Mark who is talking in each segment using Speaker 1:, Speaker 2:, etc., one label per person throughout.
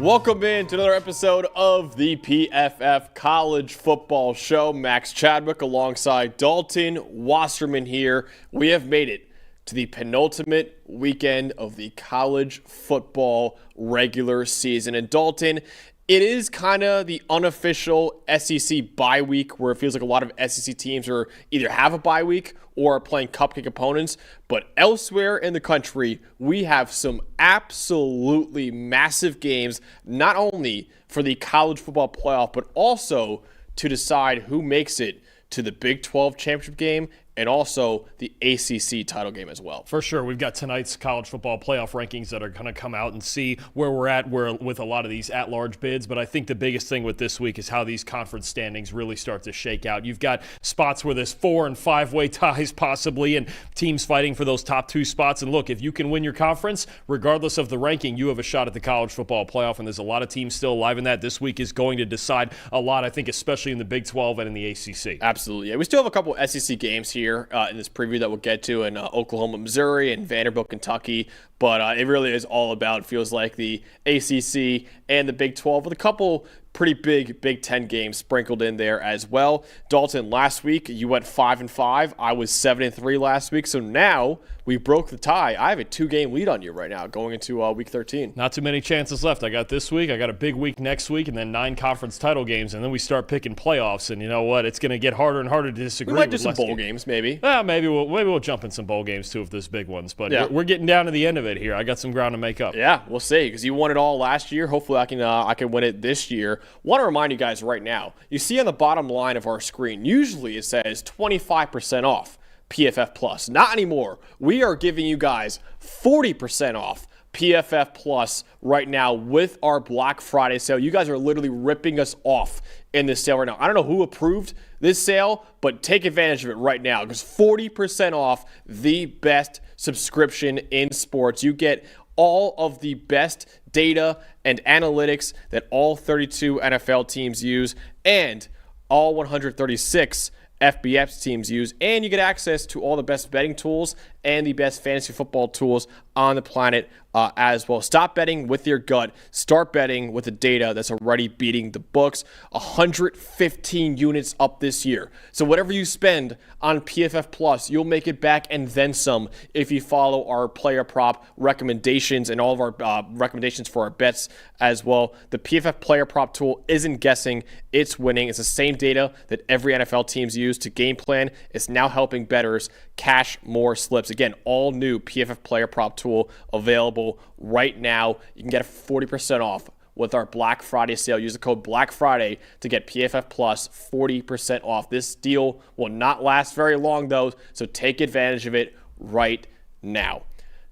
Speaker 1: Welcome in to another episode of the PFF College Football Show. Max Chadwick alongside Dalton Wasserman here. We have made it to the penultimate weekend of the college football regular season. And Dalton, it is kind of the unofficial SEC bye week where it feels like a lot of SEC teams are either have a bye week or are playing cupcake opponents. But elsewhere in the country, we have some absolutely massive games, not only for the college football playoff, but also to decide who makes it to the Big 12 championship game and also the ACC title game as well.
Speaker 2: For sure. We've got tonight's college football playoff rankings that are going to come out and see where we're at with a lot of these at-large bids. But I think the biggest thing with this week is how these conference standings really start to shake out. You've got spots where there's 4- and 5-way ties possibly and teams fighting for those top 2 spots. And look, if you can win your conference, regardless of the ranking, you have a shot at the college football playoff. And there's a lot of teams still alive in that. This week is going to decide a lot, I think, especially in the Big 12 and in the ACC.
Speaker 1: Absolutely. Yeah, we still have a couple SEC games here in this preview that we'll get to in Oklahoma, Missouri, and Vanderbilt, Kentucky. But it really is all about, feels like, the ACC and the Big 12 with a couple pretty big Big 10 games sprinkled in there as well. Dalton, last week you went 5-5. I was 7-3 last week. So now we broke the tie. I have a 2-game lead on you right now going into week 13.
Speaker 2: Not too many chances left. I got this week. I got a big week next week, and then 9 conference title games, and then we start picking playoffs. And you know what? It's going to get harder and harder to disagree.
Speaker 1: We might do some bowl games, maybe.
Speaker 2: Maybe we'll jump in some bowl games too if there's big ones. But yeah, we're getting down to the end of it here. I got some ground to make up.
Speaker 1: Yeah, we'll see, because you won it all last year. Hopefully I can win it this year. Want to remind you guys right now, you see on the bottom line of our screen, usually it says 25% off PFF Plus. Not anymore. We are giving you guys 40% off PFF Plus right now with our Black Friday sale. You guys are literally ripping us off in this sale right now. I don't know who approved this sale, but take advantage of it right now, because 40% off the best subscription in sports. You get all of the best data and analytics that all 32 NFL teams use and all 136 FBS teams use, and you get access to all the best betting tools and the best fantasy football tools on the planet as well. Stop betting with your gut. Start betting with the data that's already beating the books. 115 units up this year. So whatever you spend on PFF Plus, you'll make it back and then some if you follow our player prop recommendations and all of our recommendations for our bets as well. The PFF player prop tool isn't guessing, it's winning. It's the same data that every NFL teams use to game plan. It's now helping bettors cash more slips. Again, all new PFF player prop tool available right now. You can get 40% off with our Black Friday sale. Use the code BLACKFRIDAY to get PFF Plus 40% off. This deal will not last very long though, so take advantage of it right now.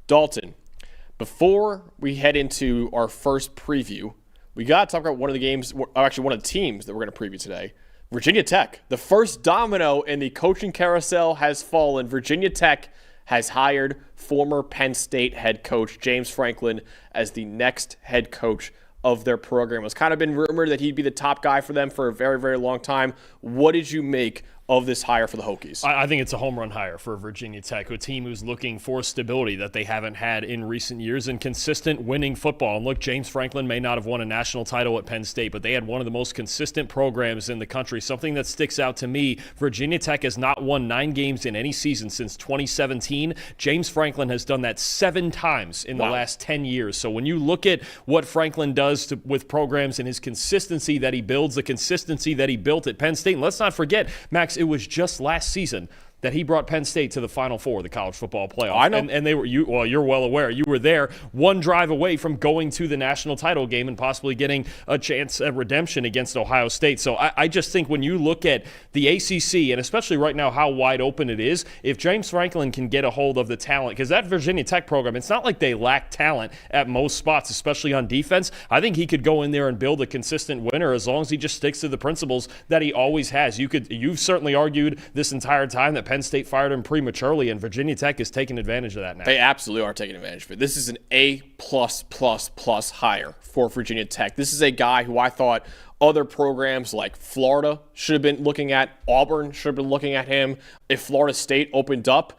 Speaker 1: Dalton, before we head into our first preview, we got to talk about one of the games, or actually one of the teams that we're going to preview today. Virginia Tech. The first domino in the coaching carousel has fallen. Virginia Tech has hired former Penn State head coach James Franklin as the next head coach of their program. It's kind of been rumored that he'd be the top guy for them for a very, very long time. What did you make of this hire for the Hokies?
Speaker 2: I think it's a home run hire for Virginia Tech, a team who's looking for stability that they haven't had in recent years and consistent winning football. And look, James Franklin may not have won a national title at Penn State, but they had one of the most consistent programs in the country. Something that sticks out to me, Virginia Tech has not won 9 games in any season since 2017. James Franklin has done that 7 times in the last 10 years. So when you look at what Franklin does with programs and his consistency that he builds, the consistency that he built at Penn State, and let's not forget, Max, it was just last season that he brought Penn State to the Final Four of the college football playoff.
Speaker 1: I know.
Speaker 2: And they were, you're well aware. You were there one drive away from going to the national title game and possibly getting a chance at redemption against Ohio State. So I just think when you look at the ACC, and especially right now how wide open it is, if James Franklin can get a hold of the talent, because that Virginia Tech program, it's not like they lack talent at most spots, especially on defense. I think he could go in there and build a consistent winner as long as he just sticks to the principles that he always has. You've certainly argued this entire time that Penn State fired him prematurely, and Virginia Tech is taking advantage of that now.
Speaker 1: They absolutely are taking advantage of it. This is an A++ hire for Virginia Tech. This is a guy who I thought other programs like Florida should have been looking at. Auburn should have been looking at him. If Florida State opened up,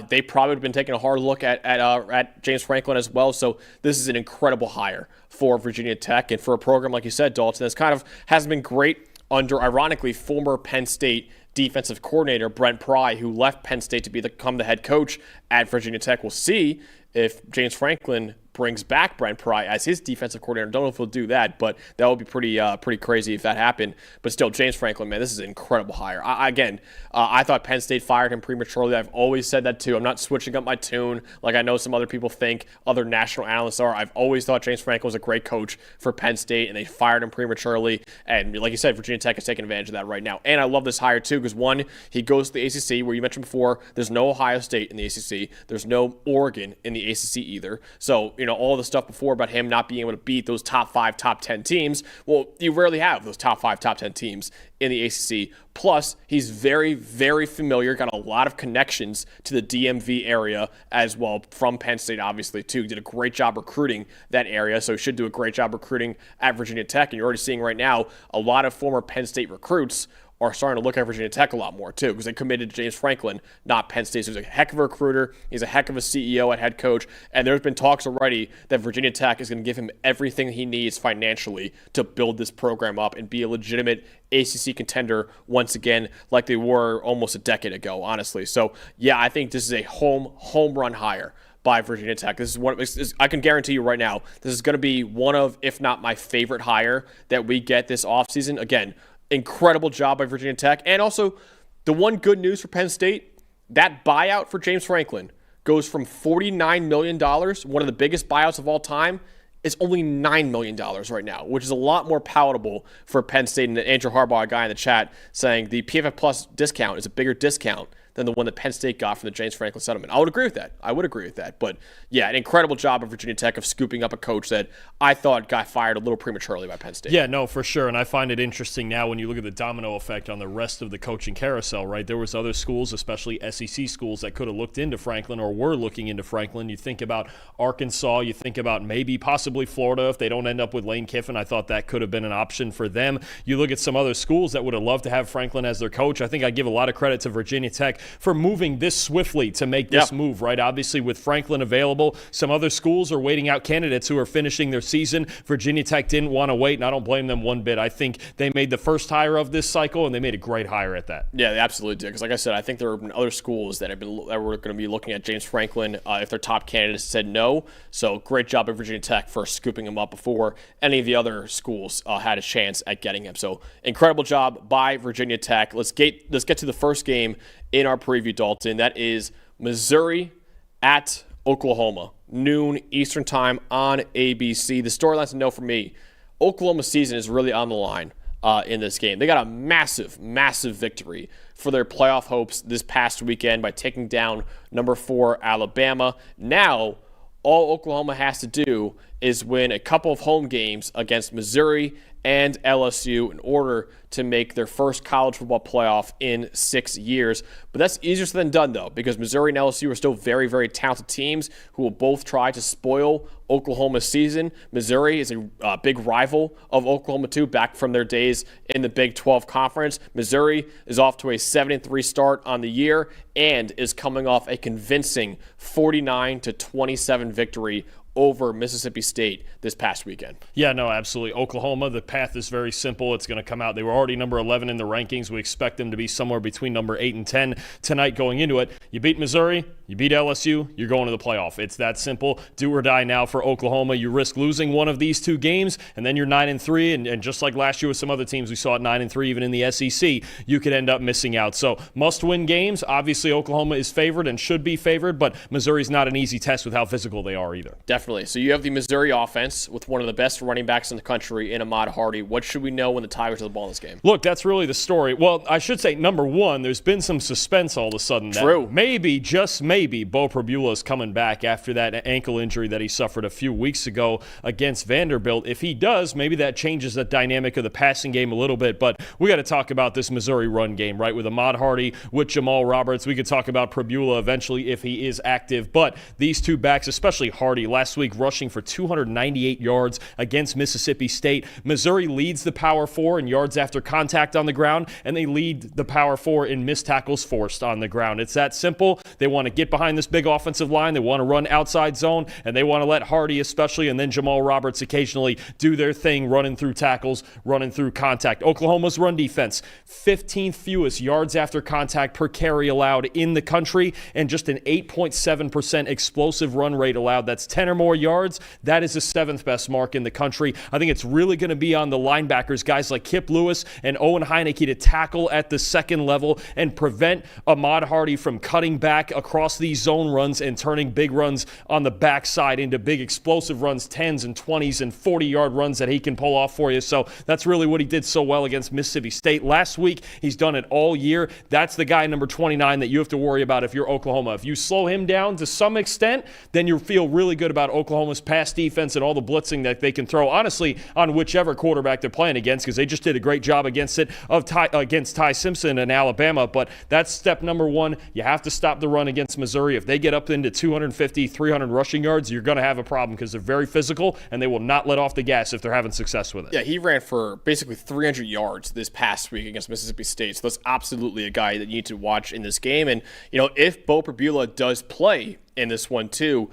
Speaker 1: they probably would have been taking a hard look at James Franklin as well. So this is an incredible hire for Virginia Tech. And for a program, like you said, Dalton, that's kind of hasn't been great under, ironically, former Penn State defensive coordinator Brent Pry, who left Penn State to become the head coach at Virginia Tech. We'll see if James Franklin brings back Brent Pry as his defensive coordinator. Don't know if he'll do that, but that would be pretty crazy if that happened. But still, James Franklin, man, this is an incredible hire. I thought Penn State fired him prematurely. I've always said that too. I'm not switching up my tune like I know some other people think, other national analysts are. I've always thought James Franklin was a great coach for Penn State, and they fired him prematurely. And like you said, Virginia Tech is taking advantage of that right now. And I love this hire too because, one, he goes to the ACC, where you mentioned before, there's no Ohio State in the ACC. There's no Oregon in the ACC either. So, all the stuff before about him not being able to beat those top 5, top 10 teams, well, you rarely have those top 5, top 10 teams in the ACC. Plus, he's very, very familiar, got a lot of connections to the DMV area as well from Penn State, obviously, too. Did a great job recruiting that area, so he should do a great job recruiting at Virginia Tech. And you're already seeing right now a lot of former Penn State recruits are starting to look at Virginia Tech a lot more, too, because they committed to James Franklin, not Penn State. So he's a heck of a recruiter. He's a heck of a CEO and head coach. And there's been talks already that Virginia Tech is going to give him everything he needs financially to build this program up and be a legitimate ACC contender once again, like they were almost a decade ago, honestly. So, yeah, I think this is a home run hire by Virginia Tech. This is I can guarantee you right now, this is going to be one of, if not my favorite hire that we get this offseason. Again, incredible job by Virginia Tech. And also, the one good news for Penn State, that buyout for James Franklin goes from $49 million, one of the biggest buyouts of all time, is only $9 million right now, which is a lot more palatable for Penn State. And Andrew Harbaugh, a guy in the chat, saying the PFF Plus discount is a bigger discount than the one that Penn State got from the James Franklin settlement. I would agree with that. But yeah, an incredible job of Virginia Tech of scooping up a coach that I thought got fired a little prematurely by Penn State.
Speaker 2: Yeah, no, for sure. And I find it interesting now when you look at the domino effect on the rest of the coaching carousel, right? There was other schools, especially SEC schools, that could have looked into Franklin or were looking into Franklin. You think about Arkansas, you think about maybe possibly Florida if they don't end up with Lane Kiffin. I thought that could have been an option for them. You look at some other schools that would have loved to have Franklin as their coach. I think I give a lot of credit to Virginia Tech for moving this swiftly to make this move, right? Obviously, with Franklin available, some other schools are waiting out candidates who are finishing their season. Virginia Tech didn't want to wait, and I don't blame them one bit. I think they made the first hire of this cycle, and they made a great hire at that.
Speaker 1: Yeah, they absolutely did. Because like I said, I think there have been other schools that were going to be looking at James Franklin if their top candidates said no. So great job at Virginia Tech for scooping him up before any of the other schools had a chance at getting him. So incredible job by Virginia Tech. Let's get to the first game in our preview, Dalton. That is Missouri at Oklahoma, noon Eastern time on ABC. The storyline to know for me, Oklahoma's season is really on the line in this game. They got a massive, massive victory for their playoff hopes this past weekend by taking down number 4 Alabama. Now, all Oklahoma has to do is win a couple of home games against Missouri and LSU in order to make their first college football playoff in 6 years. But that's easier said than done, though, because Missouri and LSU are still very, very talented teams who will both try to spoil Oklahoma's season. Missouri is a big rival of Oklahoma, too, back from their days in the Big 12 Conference. Missouri is off to a 7-3 start on the year and is coming off a convincing 49-27 victory over Mississippi State this past weekend.
Speaker 2: Yeah, no, absolutely. Oklahoma, the path is very simple. It's going to come out. They were already number 11 in the rankings. We expect them to be somewhere between number 8 and 10 tonight going into it. You beat Missouri, you beat LSU, you're going to the playoff. It's that simple. Do or die now for Oklahoma. You risk losing one of these two games, and then you're 9-3, and just like last year with some other teams, we saw it 9-3 even in the SEC, you could end up missing out. So must-win games. Obviously, Oklahoma is favored and should be favored, but Missouri's not an easy test with how physical they are either.
Speaker 1: Definitely definitely. So you have the Missouri offense with one of the best running backs in the country in Ahmad Hardy. What should we know when the Tigers have the ball in this game?
Speaker 2: Look, that's really the story. Well, I should say, number one, there's been some suspense all of a sudden.
Speaker 1: True.
Speaker 2: That maybe, just maybe, Beau Pribula is coming back after that ankle injury that he suffered a few weeks ago against Vanderbilt. If he does, maybe that changes the dynamic of the passing game a little bit. But we got to talk about this Missouri run game, right? With Ahmad Hardy, with Jamal Roberts. We could talk about Pribula eventually if he is active. But these two backs, especially Hardy, last week rushing for 298 yards against Mississippi State. Missouri leads the Power 4 in yards after contact on the ground, and they lead the Power 4 in missed tackles forced on the ground. It's that simple. They want to get behind this big offensive line. They want to run outside zone, and they want to let Hardy especially, and then Jamal Roberts occasionally do their thing, running through tackles, running through contact. Oklahoma's run defense, 15th fewest yards after contact per carry allowed in the country, and just an 8.7% explosive run rate allowed. That's 10 or more yards. That is the 7th best mark in the country. I think it's really going to be on the linebackers, guys like Kip Lewis and Owen Heineke, to tackle at the second level and prevent Ahmad Hardy from cutting back across these zone runs and turning big runs on the backside into big explosive runs, 10s and 20s and 40-yard runs that he can pull off for you. So that's really what he did so well against Mississippi State last week. He's done it all year. That's the guy, number 29, that you have to worry about if you're Oklahoma. If you slow him down to some extent, then you feel really good about Oklahoma's pass defense and all the blitzing that they can throw, honestly, on whichever quarterback they're playing against, because they just did a great job against Ty Simpson in Alabama. But that's step number one. You have to stop the run against Missouri. If they get up into 250, 300 rushing yards, you're going to have a problem because they're very physical, and they will not let off the gas if they're having success with it.
Speaker 1: Yeah, he ran for basically 300 yards this past week against Mississippi State. So that's absolutely a guy that you need to watch in this game. And, if Beau Pribula does play in this one too,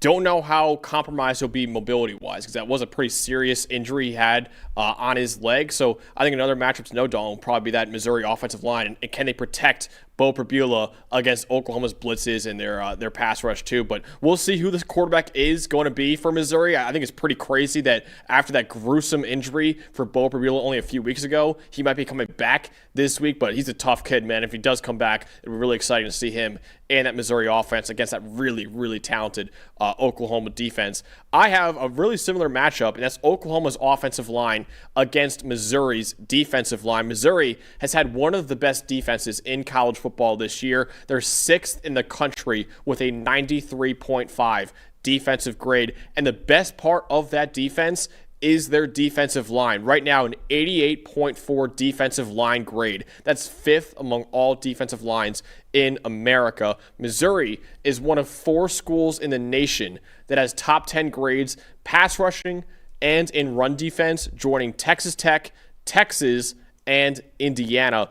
Speaker 1: don't know how compromised he'll be mobility-wise, because that was a pretty serious injury he had on his leg. So I think another matchup to know, Dalton, will probably be that Missouri offensive line. And can they protect Beau Pribula against Oklahoma's blitzes and their pass rush too? But we'll see who this quarterback is going to be for Missouri. I think it's pretty crazy that after that gruesome injury for Beau Pribula only a few weeks ago, he might be coming back this week. But he's a tough kid, man. If he does come back, it'll be really exciting to see him and that Missouri offense against that really, really talented Oklahoma defense. I have a really similar matchup, and that's Oklahoma's offensive line against Missouri's defensive line. Missouri has had one of the best defenses in college football this year. They're 6th in the country with a 93.5 defensive grade, and the best part of that defense is their defensive line. Right now, an 88.4 defensive line grade. That's 5th among all defensive lines in America. Missouri is one of 4 schools in the nation that has top 10 grades, pass rushing and in run defense, joining Texas Tech, Texas, and Indiana.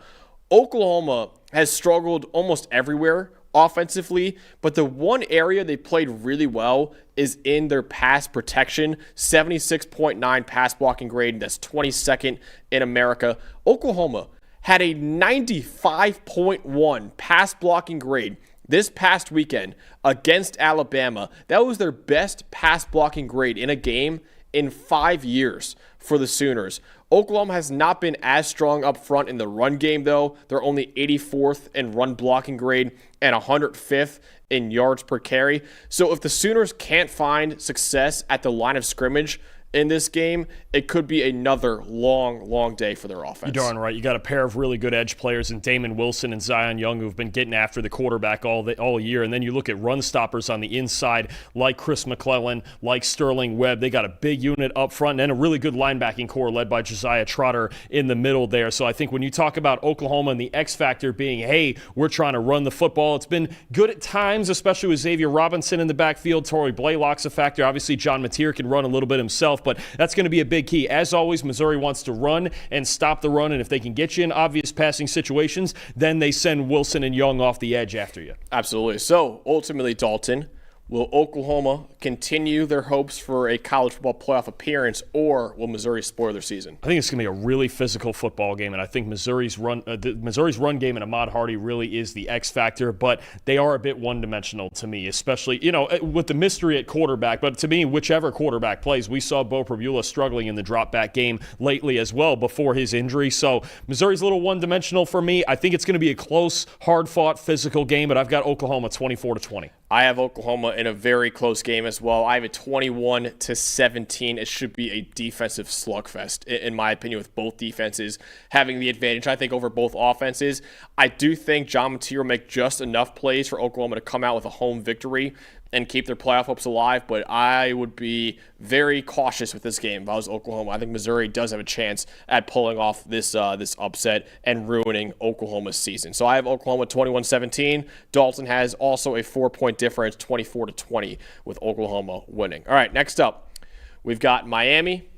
Speaker 1: Oklahoma has struggled almost everywhere offensively, but the one area they played really well is in their pass protection. 76.9 pass blocking grade. That's 22nd in America. Oklahoma had a 95.1 pass blocking grade this past weekend against Alabama. That was their best pass blocking grade in a game in 5 years for the Sooners. Oklahoma has not been as strong up front in the run game, though. They're only 84th in run blocking grade and 105th in yards per carry. So if the Sooners can't find success at the line of scrimmage in this game, it could be another long, long day for their offense.
Speaker 2: You're darn right. You got a pair of really good edge players in Damon Wilson and Zion Young who've been getting after the quarterback all year. And then you look at run stoppers on the inside like Chris McClellan, like Sterling Webb. They got a big unit up front and a really good linebacking core led by Josiah Trotter in the middle there. So I think when you talk about Oklahoma and the X factor being, hey, we're trying to run the football, it's been good at times, especially with Xavier Robinson in the backfield. Torrey Blaylock's a factor. Obviously, John Mateer can run a little bit himself, but that's going to be a big key. As always, Missouri wants to run and stop the run, and if they can get you in obvious passing situations, then they send Wilson and Young off the edge after you.
Speaker 1: Absolutely. So, ultimately, Dalton, will Oklahoma continue their hopes for a college football playoff appearance, or will Missouri spoil their season?
Speaker 2: I think it's going to be a really physical football game, and I think Missouri's run game and Ahmad Hardy really is the X factor, but they are a bit one-dimensional to me, especially, with the mystery at quarterback. But to me, whichever quarterback plays, we saw Beau Pribula struggling in the drop-back game lately as well before his injury. So Missouri's a little one-dimensional for me. I think it's going to be a close, hard-fought, physical game, but I've got Oklahoma 24-20.
Speaker 1: I have Oklahoma in in a very close game as well. I have it 21-17. It should be a defensive slugfest, in my opinion, with both defenses having the advantage, I think, over both offenses. I do think John Mateer will make just enough plays for Oklahoma to come out with a home victory and keep their playoff hopes alive, but I would be very cautious with this game if I was Oklahoma. I think Missouri does have a chance at pulling off this upset and ruining Oklahoma's season. So I have Oklahoma 21-17. Dalton has also a 4-point difference, 24-20, with Oklahoma winning. All right, next up, we've got Miami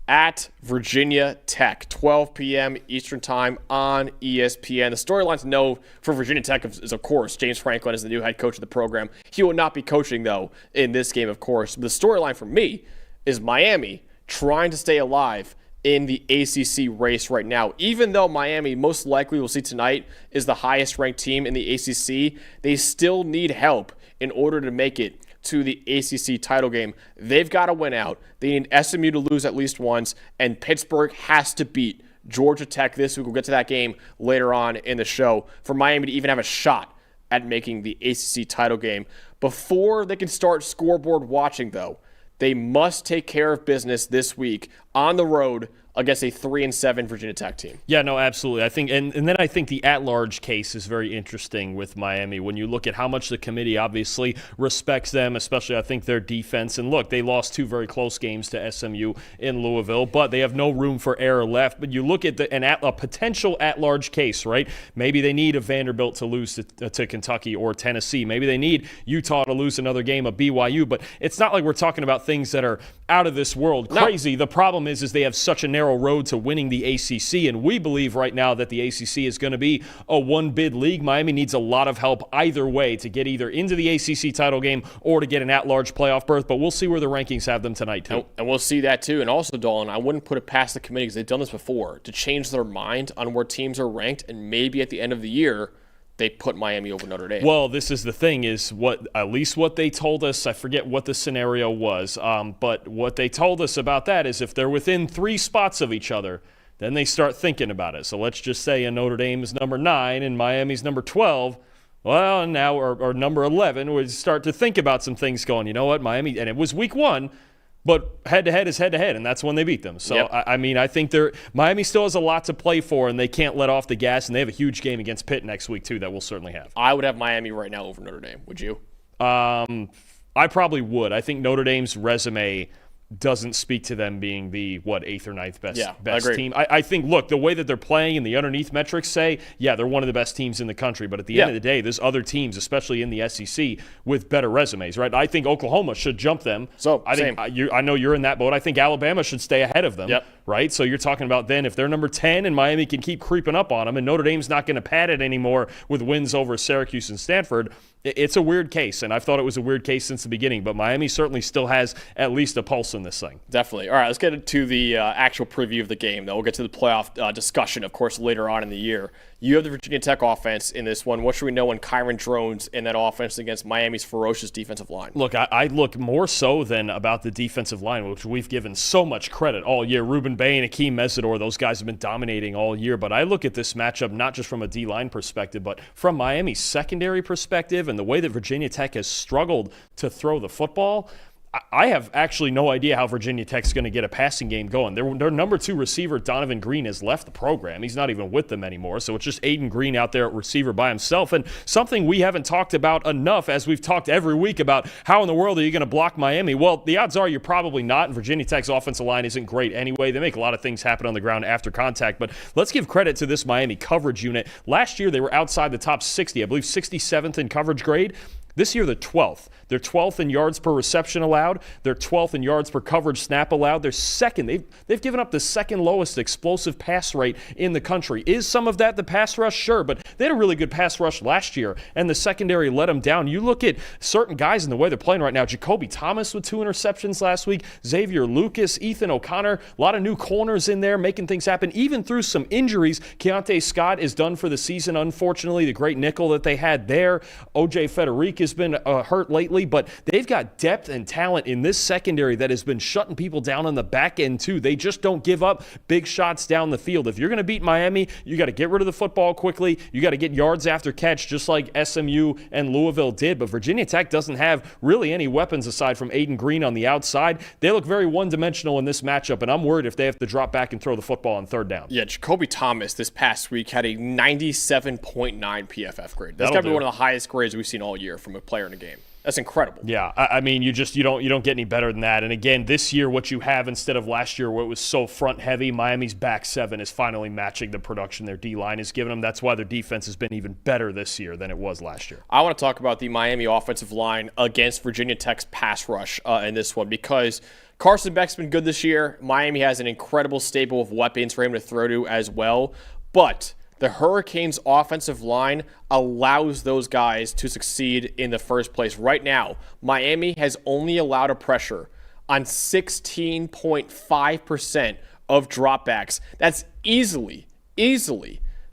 Speaker 1: at Virginia Tech, 12 p.m. Eastern Time on ESPN. The storyline to know for Virginia Tech is, of course, James Franklin is the new head coach of the program. He will not be coaching, though, in this game, of course. But the storyline for me is Miami trying to stay alive in the ACC race right now. Even though Miami most likely, we'll see tonight, is the highest-ranked team in the ACC, they still need help in order to make it to the ACC title game. They've got to win out. They need SMU to lose at least once, and Pittsburgh has to beat Georgia Tech this week. We'll get to that game later on in the show for Miami to even have a shot at making the ACC title game. Before they can start scoreboard watching, though, they must take care of business this week on the road against a 3-7 Virginia Tech team.
Speaker 2: Yeah, no, absolutely. I think, and then I think the at-large case is very interesting with Miami when you look at how much the committee obviously respects them, especially I think their defense. And look, they lost 2 very close games to SMU in Louisville, but they have no room for error left. But you look at a potential at-large case, right? Maybe they need a Vanderbilt to lose to Kentucky or Tennessee. Maybe they need Utah to lose another game of BYU. But it's not like we're talking about things that are out of this world crazy. No. The problem is they have such a narrow road to winning the ACC, and we believe right now that the ACC is going to be a one-bid league. Miami needs a lot of help either way to get either into the ACC title game or to get an at-large playoff berth, but we'll see where the rankings have them tonight, too.
Speaker 1: And we'll see that, too. And also, Dalton, I wouldn't put it past the committee, because they've done this before, to change their mind on where teams are ranked, and maybe at the end of the year, they put Miami over Notre Dame.
Speaker 2: Well, this is the thing, is at least what they told us, I forget what the scenario was, but what they told us about that is if they're within 3 spots of each other, then they start thinking about it. So let's just say Notre Dame is number 9 and Miami's number 12. Well, now, or number 11, we start to think about some things going, you know what, Miami, and it was week 1, but head-to-head is head-to-head, and that's when they beat them. So, yep. I think Miami still has a lot to play for, and they can't let off the gas, and they have a huge game against Pitt next week, too, that we'll certainly have.
Speaker 1: I would have Miami right now over Notre Dame. Would you?
Speaker 2: I probably would. I think Notre Dame's resume doesn't speak to them being the, 8th or 9th best team. I think, look, the way that they're playing and the underneath metrics say, yeah, they're one of the best teams in the country. But at the end of the day, there's other teams, especially in the SEC, with better resumes, right? I think Oklahoma should jump them.
Speaker 1: So,
Speaker 2: I know you're in that boat. I think Alabama should stay ahead of them, right? So you're talking about then if they're number 10 and Miami can keep creeping up on them and Notre Dame's not going to pad it anymore with wins over Syracuse and Stanford, it's a weird case, and I've thought it was a weird case since the beginning, but Miami certainly still has at least a pulse in this thing.
Speaker 1: Definitely. All right, let's get into the actual preview of the game, though. We'll get to the playoff discussion, of course, later on in the year. You have the Virginia Tech offense in this one. What should we know when Kyron Drones in that offense against Miami's ferocious defensive line?
Speaker 2: Look, I look more so than about the defensive line, which we've given so much credit all year. Ruben Bay and Akeem Mesidor, those guys have been dominating all year, but I look at this matchup not just from a D-line perspective, but from Miami's secondary perspective and the way that Virginia Tech has struggled to throw the football. I have actually no idea how Virginia Tech's going to get a passing game going. Their number 2 receiver, Donovan Green, has left the program. He's not even with them anymore. So it's just Aiden Green out there at receiver by himself. And something we haven't talked about enough, as we've talked every week about how in the world are you going to block Miami? Well, the odds are you're probably not. And Virginia Tech's offensive line isn't great anyway. They make a lot of things happen on the ground after contact. But let's give credit to this Miami coverage unit. Last year, they were outside the top 60, I believe 67th in coverage grade. This year, they're 12th. They're 12th in yards per reception allowed. They're 12th in yards per coverage snap allowed. They're second. They've given up the second lowest explosive pass rate in the country. Is some of that the pass rush? Sure, but they had a really good pass rush last year, and the secondary let them down. You look at certain guys in the way they're playing right now. Jacoby Thomas with 2 interceptions last week. Xavier Lucas, Ethan O'Connor, a lot of new corners in there making things happen. Even through some injuries, Keontae Scott is done for the season, unfortunately. The great nickel that they had there. O.J. Federico has been hurt lately, but they've got depth and talent in this secondary that has been shutting people down on the back end too. They just don't give up big shots down the field. If you're going to beat Miami, you got to get rid of the football quickly. You got to get yards after catch, just like SMU and Louisville did. But Virginia Tech doesn't have really any weapons aside from Aiden Green on the outside. They look very one-dimensional in this matchup, and I'm worried if they have to drop back and throw the football on third down.
Speaker 1: Yeah, Jacoby Thomas this past week had a 97.9 PFF grade. That's got to be one of the highest grades we've seen all year from a player in a game. That's incredible.
Speaker 2: Yeah, I mean, you don't get any better than that. And again, this year, what you have instead of last year, where it was so front heavy, Miami's back seven is finally matching the production their D-line is giving them. That's why their defense has been even better this year than it was last year.
Speaker 1: I want to talk about the Miami offensive line against Virginia Tech's pass rush in this one, because Carson Beck's been good this year. Miami has an incredible stable of weapons for him to throw to as well, but the Hurricanes' offensive line allows those guys to succeed in the first place. Right now, Miami has only allowed a pressure on 16.5% of dropbacks. That's easily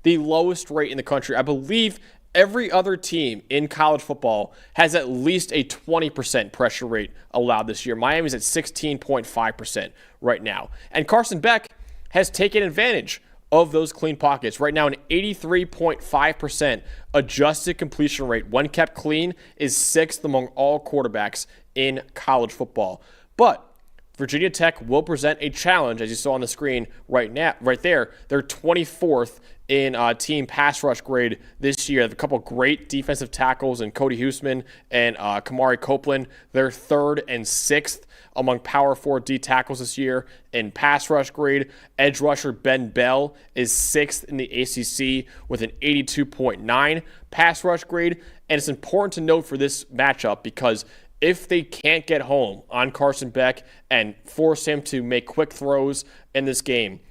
Speaker 1: the lowest rate in the country. I believe every other team in college football has at least a 20% pressure rate allowed this year. Miami's at 16.5% right now. And Carson Beck has taken advantage of those clean pockets. Right now, an 83.5% adjusted completion rate when kept clean is sixth among all quarterbacks in college football. But Virginia Tech will present a challenge, as you saw on the screen right there. They're 24th in team pass rush grade this year. They have a couple great defensive tackles in Cody Huseman and Kamari Copeland. They're third and sixth among Power 4 D tackles this year in pass rush grade. Edge rusher Ben Bell is sixth in the ACC with an 82.9 pass rush grade. And it's important to note for this matchup because if they can't get home on Carson Beck and force him to make quick throws in this game,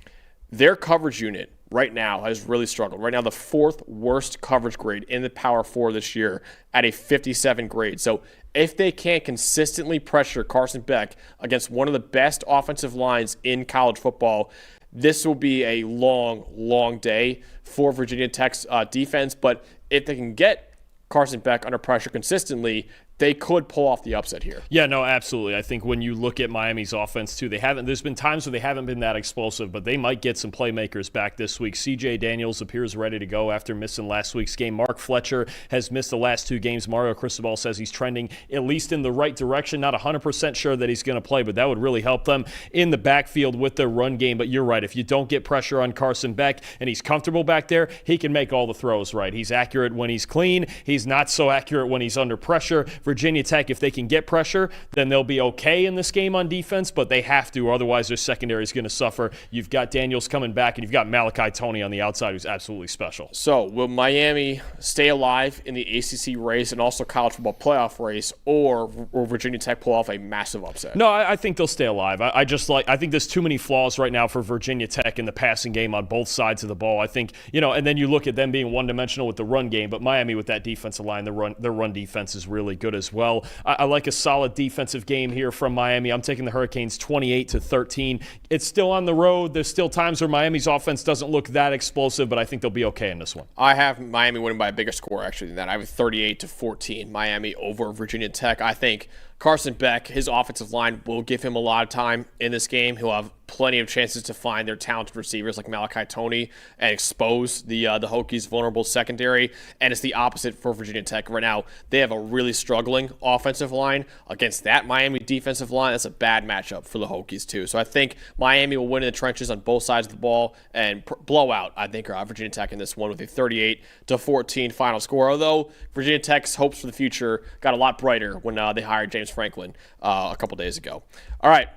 Speaker 1: their coverage unit right now has really struggled. Right now, the fourth worst coverage grade in the Power 4 this year at a 57 grade. So if they can't consistently pressure Carson Beck against one of the best offensive lines in college football, this will be a long day for Virginia Tech's defense. But if they can get Carson Beck under pressure consistently, they could pull off the upset here.
Speaker 2: Yeah, no, absolutely. I think when you look at Miami's offense, too, there's been times where they haven't been that explosive, but they might get some playmakers back this week. C.J. Daniels appears ready to go after missing last week's game. Mark Fletcher has missed the last two games. Mario Cristobal says he's trending at least in the right direction. Not 100% sure that he's going to play, but that would really help them in the backfield with their run game. But you're right. If you don't get pressure on Carson Beck and he's comfortable back there, he can make all the throws right. He's accurate when he's clean. He's not so accurate when he's under pressure. Virginia Tech, if they can get pressure, then they'll be okay in this game on defense, but they have to, or otherwise their secondary is going to suffer. You've got Daniels coming back, and you've got Malachi Toney on the outside, who's absolutely special.
Speaker 1: So will Miami stay alive in the ACC race and also college football playoff race, or will Virginia Tech pull off a massive upset?
Speaker 2: No, I think they'll stay alive. I think there's too many flaws right now for Virginia Tech in the passing game on both sides of the ball. I think, and then you look at them being one-dimensional with the run game, but Miami with that defensive line, their run defense is really good as well. I like a solid defensive game here from Miami. I'm taking the Hurricanes 28-13. It's still on the road. There's still times where Miami's offense doesn't look that explosive, but I think they'll be okay in this one.
Speaker 1: I have Miami winning by a bigger score, actually, than that. I have 38-14, Miami over Virginia Tech. I think Carson Beck, his offensive line will give him a lot of time in this game. He'll have plenty of chances to find their talented receivers like Malachi Toney and expose the Hokies' vulnerable secondary. And it's the opposite for Virginia Tech. Right now, they have a really struggling offensive line against that Miami defensive line. That's a bad matchup for the Hokies, too. So I think Miami will win in the trenches on both sides of the ball and blow out, I think, Virginia Tech in this one with a 38-14 final score. Although Virginia Tech's hopes for the future got a lot brighter when they hired James Franklin a couple days ago. All right.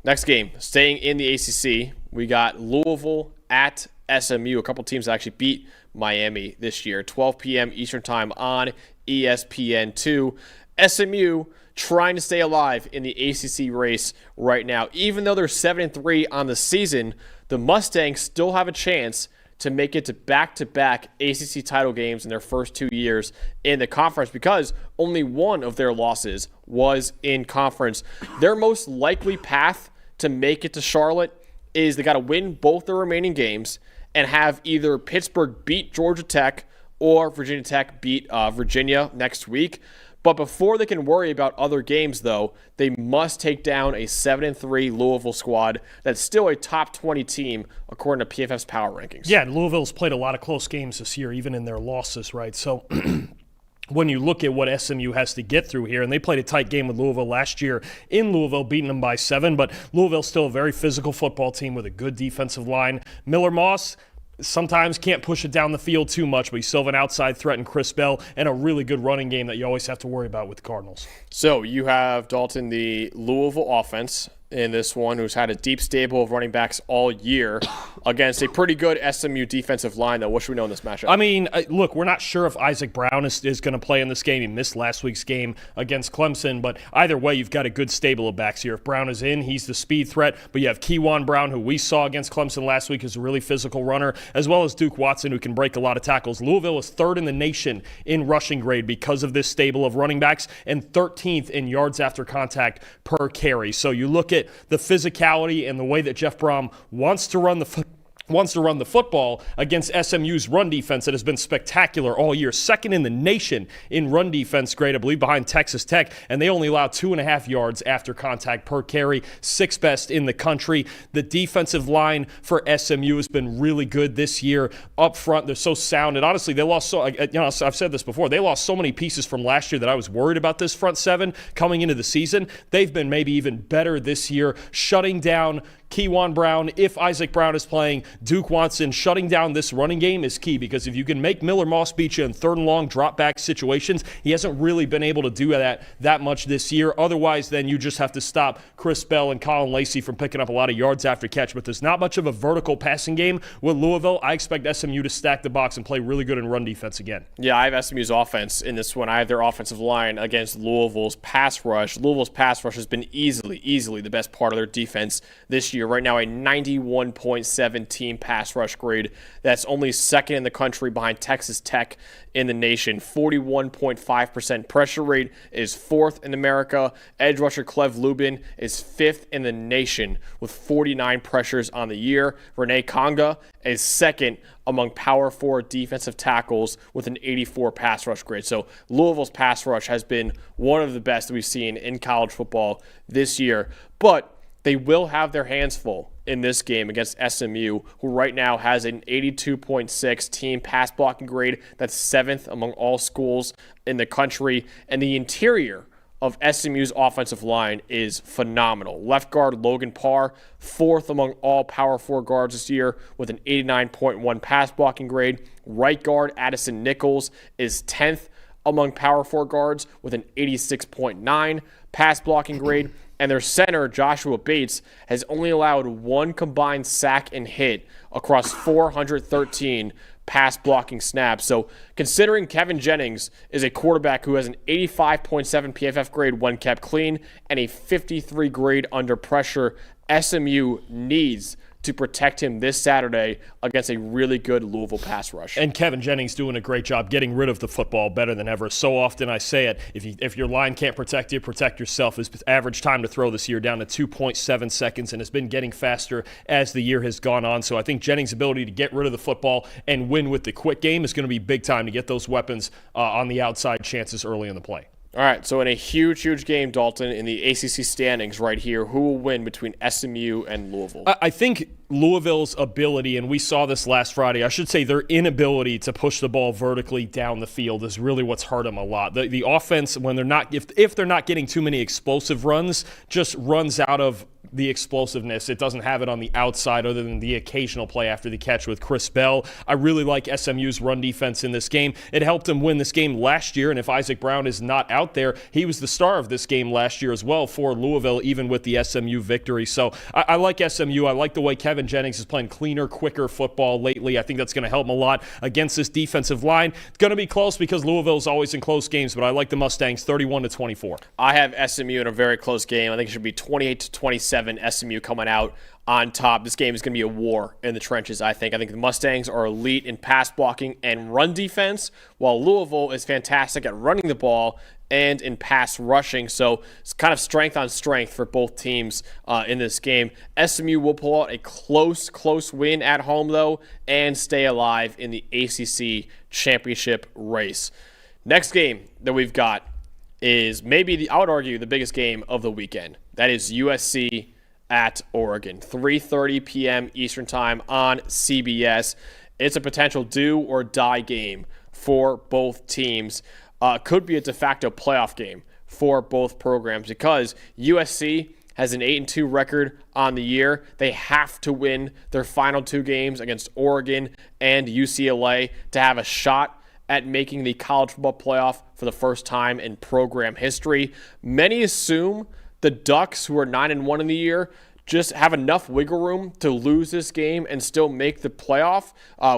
Speaker 1: Next game, staying in the ACC, we got Louisville at SMU. A couple teams that actually beat Miami this year. 12 p.m. Eastern Time on ESPN2. SMU trying to stay alive in the ACC race right now. Even though they're 7-3 on the season, the Mustangs still have a chance to make it to back-to-back ACC title games in their first 2 years in the conference because only one of their losses was in conference. Their most likely path to make it to Charlotte is they got to win both their remaining games and have either Pittsburgh beat Georgia Tech or Virginia Tech beat Virginia next week. But before they can worry about other games, though, they must take down a 7-3 Louisville squad that's still a top 20 team according to PFF's power rankings.
Speaker 3: Yeah, Louisville's played a lot of close games this year, even in their losses, right? So when you look at what SMU has to get through here, and they played a tight game with Louisville last year in Louisville, beating them by 7, but Louisville's still a very physical football team with a good defensive line. Miller Moss sometimes can't push it down the field too much, but he's still have an outside threat in Chris Bell and a really good running game that you always have to worry about with the Cardinals.
Speaker 1: So you have, Dalton, the Louisville offense in this one, who's had a deep stable of running backs all year against a pretty good SMU defensive line, though. What should we know in this matchup?
Speaker 3: I mean, look, we're not sure if Isaac Brown is going to play in this game. He missed last week's game against Clemson, but either way, you've got a good stable of backs here. If Brown is in, he's the speed threat, but you have Keywan Brown, who we saw against Clemson last week, is a really physical runner, as well as Duke Watson, who can break a lot of tackles. Louisville is 3rd in the nation in rushing grade because of this stable of running backs and 13th in yards after contact per carry. So you look at the physicality and the way that Jeff Brom wants to run the football against SMU's run defense that has been spectacular all year. 2nd in the nation in run defense grade, I believe, behind Texas Tech, and they only allow 2.5 yards after contact per carry, 6th best in the country. The defensive line for SMU has been really good this year. Up front, they're so sound, and honestly, they lost I've said this before, they lost so many pieces from last year that I was worried about this front 7 coming into the season. They've been maybe even better this year, shutting down Keywan Brown. If Isaac Brown is playing, Duke Watson, shutting down this running game is key, because if you can make Miller Moss beat you in 3rd and long drop back situations, he hasn't really been able to do that much this year. Otherwise, then you just have to stop Chris Bell and Colin Lacey from picking up a lot of yards after catch. But there's not much of a vertical passing game with Louisville. I expect SMU to stack the box and play really good in run defense again.
Speaker 1: Yeah, I have SMU's offense in this one. I have their offensive line against Louisville's pass rush. Louisville's pass rush has been easily the best part of their defense this year. Right now, a 91.7 team pass rush grade. That's only 2nd in the country behind Texas Tech in the nation. 41.5% pressure rate is 4th in America. Edge rusher Clev Lubin is 5th in the nation with 49 pressures on the year. Renee Conga is 2nd among power forward defensive tackles with an 84 pass rush grade. So Louisville's pass rush has been one of the best that we've seen in college football this year. But they will have their hands full in this game against SMU, who right now has an 82.6 team pass blocking grade. That's 7th among all schools in the country. And the interior of SMU's offensive line is phenomenal. Left guard Logan Parr, 4th among all Power 4 guards this year with an 89.1 pass blocking grade. Right guard Addison Nichols is 10th among Power 4 guards with an 86.9 pass blocking grade. And their center, Joshua Bates, has only allowed 1 combined sack and hit across 413 pass blocking snaps. So considering Kevin Jennings is a quarterback who has an 85.7 PFF grade when kept clean and a 53 grade under pressure, SMU needs to protect him this Saturday against a really good Louisville pass rush.
Speaker 3: And Kevin Jennings doing a great job getting rid of the football better than ever. So often I say it, if your line can't protect you, protect yourself. His average time to throw this year down to 2.7 seconds and has been getting faster as the year has gone on. So I think Jennings' ability to get rid of the football and win with the quick game is going to be big time to get those weapons on the outside chances early in the play.
Speaker 1: All right, so in a huge game, Dalton, in the ACC standings right here, who will win between SMU and Louisville?
Speaker 3: I think Louisville's ability, and we saw this last Friday, I should say their inability to push the ball vertically down the field is really what's hurt them a lot. The offense, when they're not, if they're not getting too many explosive runs, just runs out of the explosiveness. It doesn't have it on the outside other than the occasional play after the catch with Chris Bell. I really like SMU's run defense in this game. It helped them win this game last year, and if Isaac Brown is not out there, he was the star of this game last year as well for Louisville, even with the SMU victory. So I like SMU. I like the way Kevin Jennings is playing cleaner, quicker football lately. I think that's going to help him a lot against this defensive line. It's going to be close because Louisville's always in close games, but I like the Mustangs 31-24.
Speaker 1: I have SMU in a very close game. I think it should be 28-27. SMU coming out on top. This game is going to be a war in the trenches, I think. I think the Mustangs are elite in pass blocking and run defense, while Louisville is fantastic at running the ball and in pass rushing. So it's kind of strength on strength for both teams in this game. SMU will pull out a close win at home, though, and stay alive in the ACC championship race. Next game that we've got, is maybe, I would argue, the biggest game of the weekend. That is USC at Oregon, 3:30 p.m. Eastern Time on CBS. It's a potential do or die game for both teams. Could be a de facto playoff game for both programs because USC has an 8-2 record on the year. They have to win their final 2 games against Oregon and UCLA to have a shot at making the college football playoff for the first time in program history. Many assume the Ducks, who are 9-1 in the year, just have enough wiggle room to lose this game and still make the playoff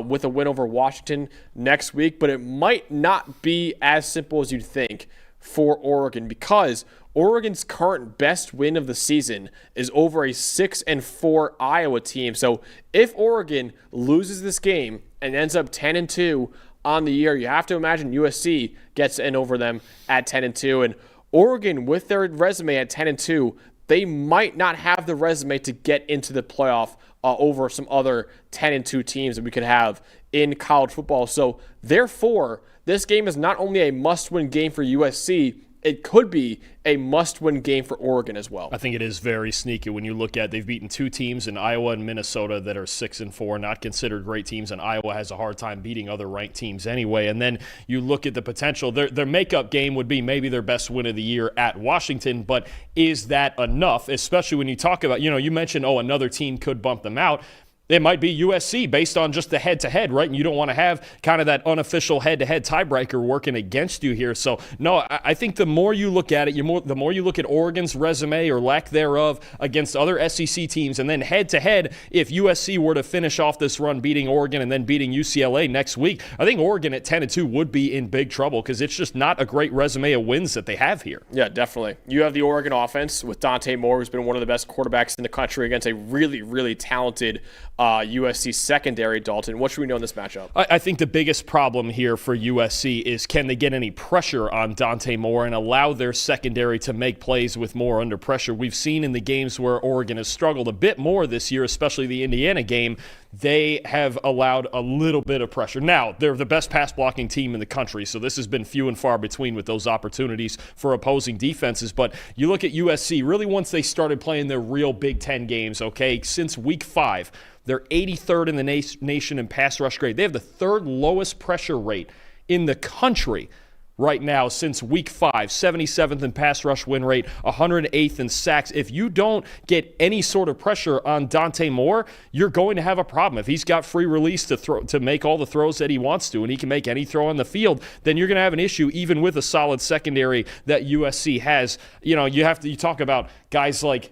Speaker 1: with a win over Washington next week. But it might not be as simple as you'd think for Oregon because Oregon's current best win of the season is over a 6-4 Iowa team. So if Oregon loses this game and ends up 10-2 on the year, you have to imagine USC gets in over them at 10-2. And Oregon, with their resume at 10-2, they might not have the resume to get into the playoff over some other 10-2 teams that we could have in college football. So therefore, this game is not only a must-win game for USC, it could be a must-win game for Oregon as well.
Speaker 2: I think it is very sneaky when you look at they've beaten 2 teams in Iowa and Minnesota that are 6-4, not considered great teams, and Iowa has a hard time beating other ranked teams anyway. And then you look at the potential. Their makeup game would be maybe their best win of the year at Washington, but is that enough, especially when you talk about, you mentioned, another team could bump them out. It might be USC based on just the head-to-head, right? And you don't want to have kind of that unofficial head-to-head tiebreaker working against you here. So, no, I think the more you look at it, the more you look at Oregon's resume or lack thereof against other SEC teams, and then head-to-head, if USC were to finish off this run beating Oregon and then beating UCLA next week, I think Oregon at 10-2 would be in big trouble because it's just not a great resume of wins that they have here.
Speaker 1: Yeah, definitely. You have the Oregon offense with Dante Moore, who's been one of the best quarterbacks in the country against a really, really talented USC secondary. Dalton, what should we know in this matchup?
Speaker 2: I think the biggest problem here for USC is can they get any pressure on Dante Moore and allow their secondary to make plays with Moore under pressure. We've seen in the games where Oregon has struggled a bit more this year, especially the Indiana game, they have allowed a little bit of pressure. Now, they're the best pass blocking team in the country, so this has been few and far between with those opportunities for opposing defenses. But you look at USC, really once they started playing their real Big Ten games, since week 5, they're 83rd in the nation in pass rush grade. They have the 3rd lowest pressure rate in the country right now since week 5, 77th in pass rush win rate, 108th in sacks. If you don't get any sort of pressure on Dante Moore, you're going to have a problem. If he's got free release to make all the throws that he wants to, and he can make any throw on the field, then you're going to have an issue even with a solid secondary that USC has. You talk about guys like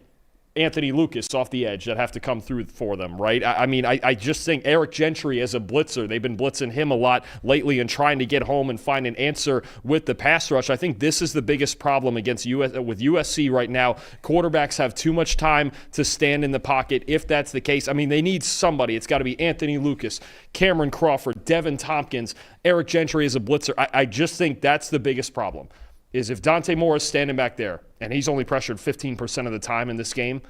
Speaker 2: Anthony Lucas off the edge that have to come through for them, right? I just think Eric Gentry as a blitzer, they've been blitzing him a lot lately and trying to get home and find an answer with the pass rush. I think this is the biggest problem with USC right now. Quarterbacks have too much time to stand in the pocket. If that's the case, they need somebody. It's got to be Anthony Lucas, Cameron Crawford, Devin Tompkins, Eric Gentry as a blitzer. I just think that's the biggest problem. Is if Dante Moore is standing back there and he's only pressured 15% of the time in this game,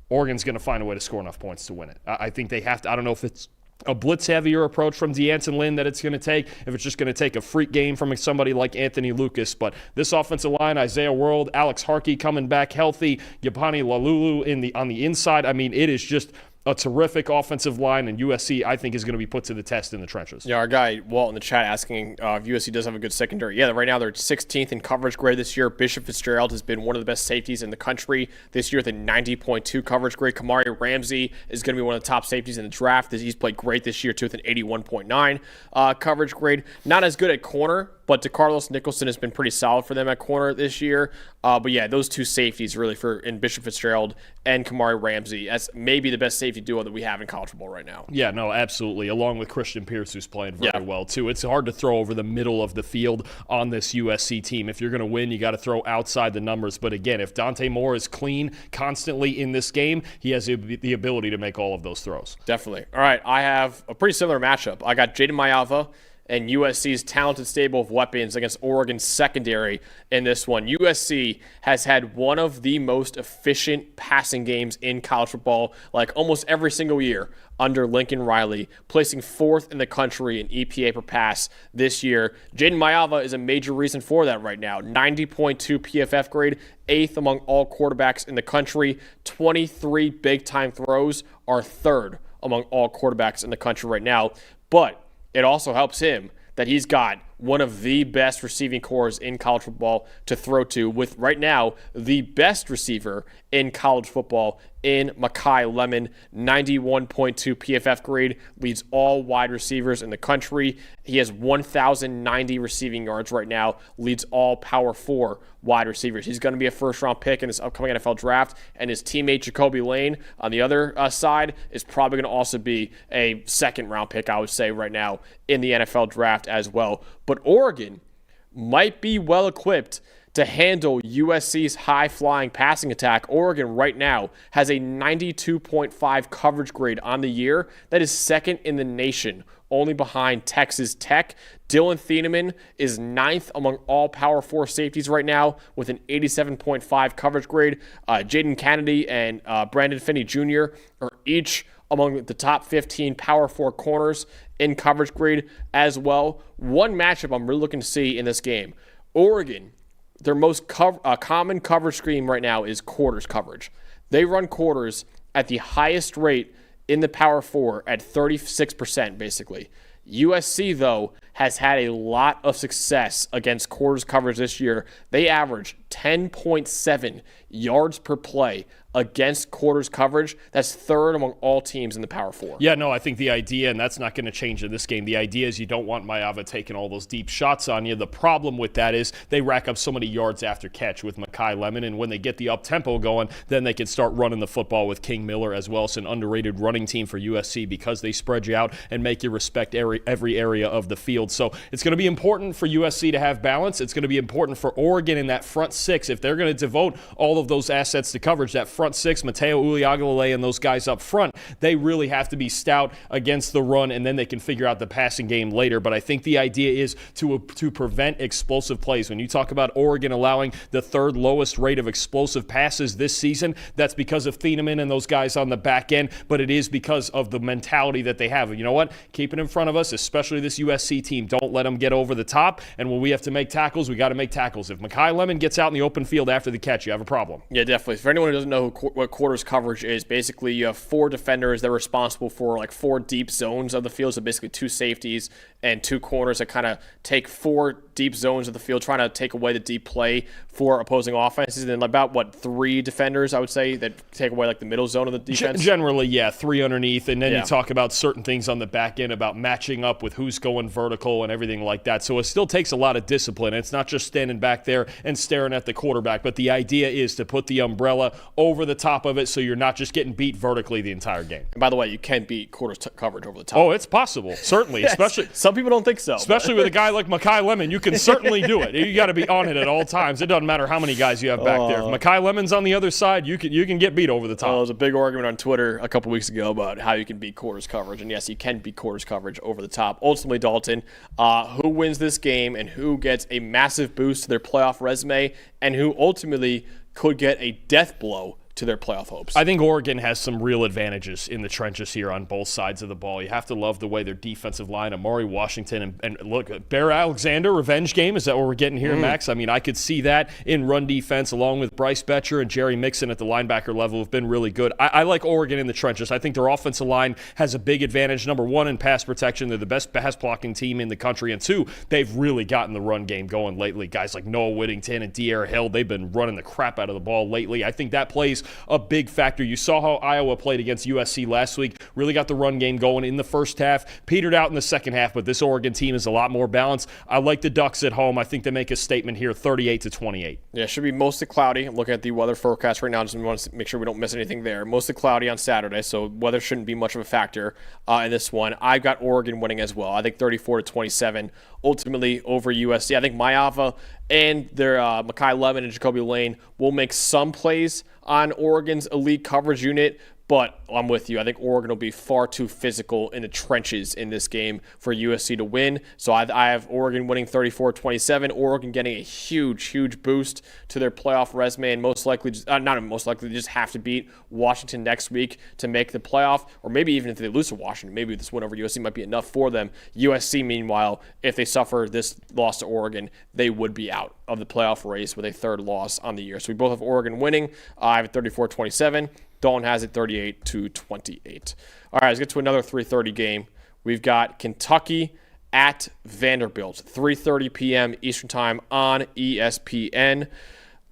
Speaker 2: Oregon's going to find a way to score enough points to win it. I think they have to. I don't know if it's a blitz-heavier approach from D'Anton Lynn that it's going to take, if it's just going to take a freak game from somebody like Anthony Lucas. But this offensive line, Isaiah World, Alex Harkey coming back healthy, Yapani Lalulu on the inside. It is just a terrific offensive line, and USC, I think, is going to be put to the test in the trenches.
Speaker 1: Yeah, our guy, Walt, in the chat asking if USC does have a good secondary. Yeah, right now they're 16th in coverage grade this year. Bishop Fitzgerald has been one of the best safeties in the country this year with a 90.2 coverage grade. Kamari Ramsey is going to be one of the top safeties in the draft. He's played great this year, too, with an 81.9 coverage grade. Not as good at corner, but DeCarlos Nicholson has been pretty solid for them at corner this year. But yeah, those two safeties really in Bishop Fitzgerald and Kamari Ramsey. That's maybe the best safety duo that we have in college football right now.
Speaker 2: Yeah, no, absolutely. Along with Christian Pierce, who's playing very well too. It's hard to throw over the middle of the field on this USC team. If you're going to win, you got to throw outside the numbers. But again, if Dante Moore is clean constantly in this game, he has the ability to make all of those throws.
Speaker 1: Definitely. All right, I have a pretty similar matchup. I got Jaden Mayava and USC's talented stable of weapons against Oregon's secondary in this one. USC has had one of the most efficient passing games in college football, like almost every single year under Lincoln Riley, placing 4th in the country in EPA per pass this year. Jaden Mayava is a major reason for that right now. 90.2 PFF grade, 8th among all quarterbacks in the country. 23 big-time throws are 3rd among all quarterbacks in the country right now. But it also helps him that he's got one of the best receiving cores in college football to throw to, with right now the best receiver in college football in Makai Lemon. 91.2 PFF grade, leads all wide receivers in the country. He has 1,090 receiving yards right now, leads all Power 4 wide receivers. He's going to be a first-round pick in this upcoming NFL draft, and his teammate Jacoby Lane on the other side is probably going to also be a second-round pick, I would say, right now in the NFL draft as well. But Oregon might be well-equipped to handle USC's high-flying passing attack. Oregon right now has a 92.5 coverage grade on the year. That is second in the nation, only behind Texas Tech. Dylan Thieneman is 9th among all Power 4 safeties right now with an 87.5 coverage grade. Jaden Kennedy and Brandon Finney Jr. are each among the top 15 Power 4 corners in coverage grade as well. One matchup I'm really looking to see in this game. Oregon, their most common coverage scheme right now is quarters coverage. They run quarters at the highest rate in the Power 4 at 36%, basically. USC, though, has had a lot of success against quarters coverage this year. They average 10.7 yards per play against quarters coverage. That's 3rd among all teams in the Power 4.
Speaker 2: Yeah, no, I think the idea, and that's not going to change in this game, the idea is you don't want Mayava taking all those deep shots on you. The problem with that is they rack up so many yards after catch with Makai Lemon, and when they get the up-tempo going, then they can start running the football with King Miller as well. It's an underrated running team for USC because they spread you out and make you respect every area of the field. So it's going to be important for USC to have balance. It's going to be important for Oregon in that front 6. If they're going to devote all of those assets to coverage, that front 6, Mateo Uliagalele and those guys up front, they really have to be stout against the run, and then they can figure out the passing game later. But I think the idea is to prevent explosive plays. When you talk about Oregon allowing the 3rd lowest rate of explosive passes this season, that's because of Thieneman and those guys on the back end, but it is because of the mentality that they have. You know what? Keep it in front of us, especially this USC team. Don't let them get over the top, and when we have to make tackles, we got to make tackles. If Makai Lemon gets out in the open field after the catch, you have a problem.
Speaker 1: Yeah, definitely. For anyone who doesn't know what quarters coverage is, basically you have 4 defenders that are responsible for like 4 deep zones of the field, so basically 2 safeties and 2 corners that kind of take 4 deep zones of the field, trying to take away the deep play for opposing offenses, and then about 3 defenders, I would say, that take away like the middle zone of the defense.
Speaker 2: Generally, yeah, 3 underneath, and then you talk about certain things on the back end about matching up with who's going vertical and everything like that. So it still takes a lot of discipline. It's not just standing back there and staring at the quarterback, but the idea is to put the umbrella over the top of it so you're not just getting beat vertically the entire game.
Speaker 1: And by the way, you can beat quarters coverage over the top.
Speaker 2: Oh, it's possible, certainly.
Speaker 1: Yes.
Speaker 2: Especially
Speaker 1: some people don't think so.
Speaker 2: Especially with a guy like Makai Lemon, you can certainly do it. You got to be on it at all times. It doesn't matter how many guys you have back there. If Makai Lemon's on the other side, you can get beat over the top.
Speaker 1: There was a big argument on Twitter a couple weeks ago about how you can beat quarters coverage, and yes, you can beat quarters coverage over the top. Ultimately, Dalton, who wins this game and who gets a massive boost to their playoff resume, and who ultimately could get a death blow to their playoff hopes?
Speaker 2: I think Oregon has some real advantages in the trenches here on both sides of the ball. You have to love the way their defensive line, Amari Washington, and look, Bear Alexander, revenge game. Is that what we're getting here, Max? I mean, I could see that in run defense, along with Bryce Betcher and Jerry Mixon at the linebacker level have been really good. I like Oregon in the trenches. I think their offensive line has a big advantage. Number 1, in pass protection. They're the best pass blocking team in the country. And 2, they've really gotten the run game going lately. Guys like Noah Whittington and De'Aaron Hill, they've been running the crap out of the ball lately. I think that plays a big factor. You saw how Iowa played against USC last week. Really got the run game going in the first half. Petered out in the second half, but this Oregon team is a lot more balanced. I like the Ducks at home. I think they make a statement here, 38-28.
Speaker 1: Yeah, it should be mostly cloudy. I'm looking at the weather forecast right now. Just want to make sure we don't miss anything there. Mostly cloudy on Saturday, so weather shouldn't be much of a factor in this one. I've got Oregon winning as well. I think 34-27, ultimately over USC. I think Mayava and their Makai Lemon and Jacoby Lane will make some plays on Oregon's elite coverage unit, But I'm with you. I think Oregon will be far too physical in the trenches in this game for USC to win. So I have Oregon winning 34-27. Oregon getting a huge boost to their playoff resume, and they just have to beat Washington next week to make the playoff. Or maybe even if they lose to Washington, maybe this win over USC might be enough for them. USC, meanwhile, if they suffer this loss to Oregon, they would be out of the playoff race with a third loss on the year. So we both have Oregon winning. I have it 34-27. Dalton has it 38-28. All right, let's get to another 3:30 game. We've got Kentucky at Vanderbilt, 3:30 p.m. Eastern Time on ESPN.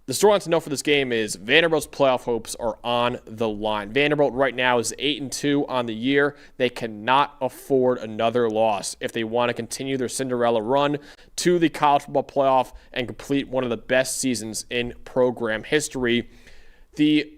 Speaker 1: The storyline to know for this game is Vanderbilt's playoff hopes are on the line. Vanderbilt right now is 8-2 on the year. They cannot afford another loss if they want to continue their Cinderella run to the college football playoff and complete one of the best seasons in program history. The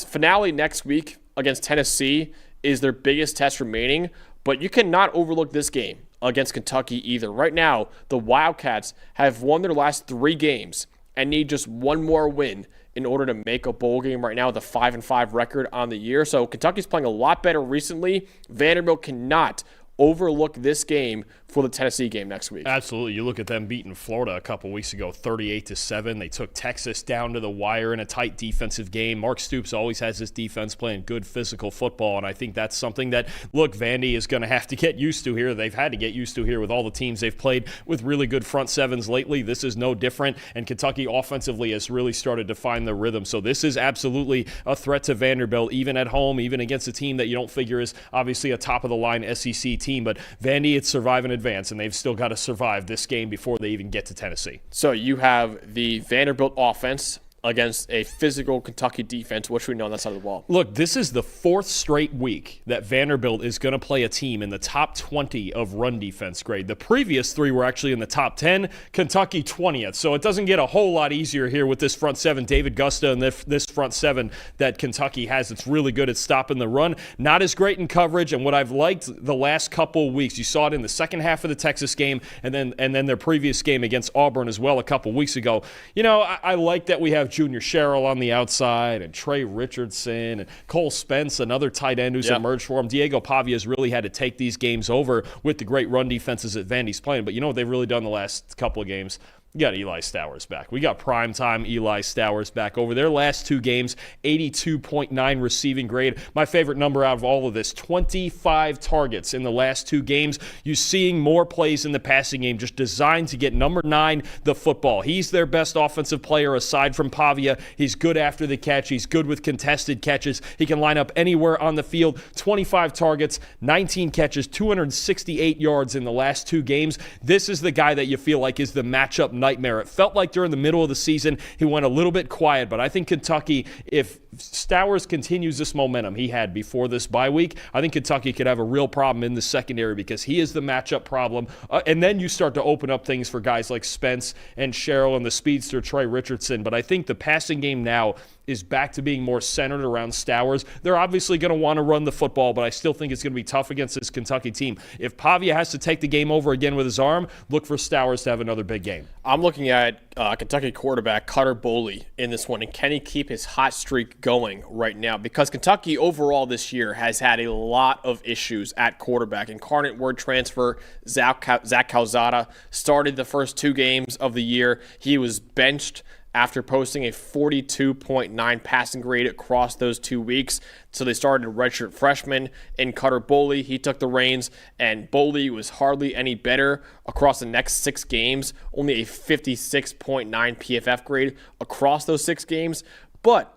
Speaker 1: finale next week against Tennessee is their biggest test remaining, but you cannot overlook this game against Kentucky either. Right now, the Wildcats have won their last 3 games and need just one more win in order to make a bowl game right now with a 5-5 record on the year. So Kentucky's playing a lot better recently. Vanderbilt cannot overlook this game for the Tennessee game next week.
Speaker 2: Absolutely. You look at them beating Florida a couple weeks ago, 38-7. They took Texas down to the wire in a tight defensive game. Mark Stoops always has his defense playing good physical football, and I think that's something that, look, Vandy is going to have to get used to here. They've had to get used to here with all the teams they've played with really good front sevens lately. This is no different, and Kentucky offensively has really started to find the rhythm. So this is absolutely a threat to Vanderbilt, even at home, even against a team that you don't figure is obviously a top-of-the-line SEC team. But Vandy, it's survive and advance, and they've still got to survive this game before they even get to Tennessee.
Speaker 1: So you have the Vanderbilt offense against a physical Kentucky defense. What should we know on that side of the ball?
Speaker 2: Look, this is the 4th straight week that Vanderbilt is going to play a team in the top 20 of run defense grade. The previous 3 were actually in the top 10, Kentucky 20th. So it doesn't get a whole lot easier here with this front 7. David Gusta and this front 7 that Kentucky has. It's really good at stopping the run. Not as great in coverage, and what I've liked the last couple weeks, you saw it in the second half of the Texas game and then their previous game against Auburn as well a couple weeks ago. You know, I like that we have Junior Sherrill on the outside and Trey Richardson and Cole Spence, another tight end who's emerged for him. Diego Pavia's really had to take these games over with the great run defenses that Vandy's playing. But you know what they've really done the last couple of games? You got Eli Stowers back. We got primetime Eli Stowers back. Over their last 2 games, 82.9 receiving grade. My favorite number out of all of this, 25 targets in the last 2 games. You're seeing more plays in the passing game just designed to get number 9 the football. He's their best offensive player aside from Pavia. He's good after the catch. He's good with contested catches. He can line up anywhere on the field. 25 targets, 19 catches, 268 yards in the last 2 games. This is the guy that you feel like is the matchup nightmare. It felt like during the middle of the season he went a little bit quiet, but I think Kentucky, if Stowers continues this momentum he had before this bye week, I think Kentucky could have a real problem in the secondary because he is the matchup problem. And then you start to open up things for guys like Spence and Sherrill and the speedster Trey Richardson. But I think the passing game now is back to being more centered around Stowers. They're obviously going to want to run the football, but I still think it's going to be tough against this Kentucky team. If Pavia has to take the game over again with his arm, look for Stowers to have another big game.
Speaker 1: I'm looking at Kentucky quarterback Cutter Boley in this one, and can he keep his hot streak going right now? Because Kentucky overall this year has had a lot of issues at quarterback. Incarnate word transfer, Zach Calzada started the first 2 games of the year. He was benched after posting a 42.9 passing grade across those 2 weeks. So they started a redshirt freshman in Cutter Boley. He took the reins, and Boley was hardly any better across the next 6 games, only a 56.9 PFF grade across those 6 games. But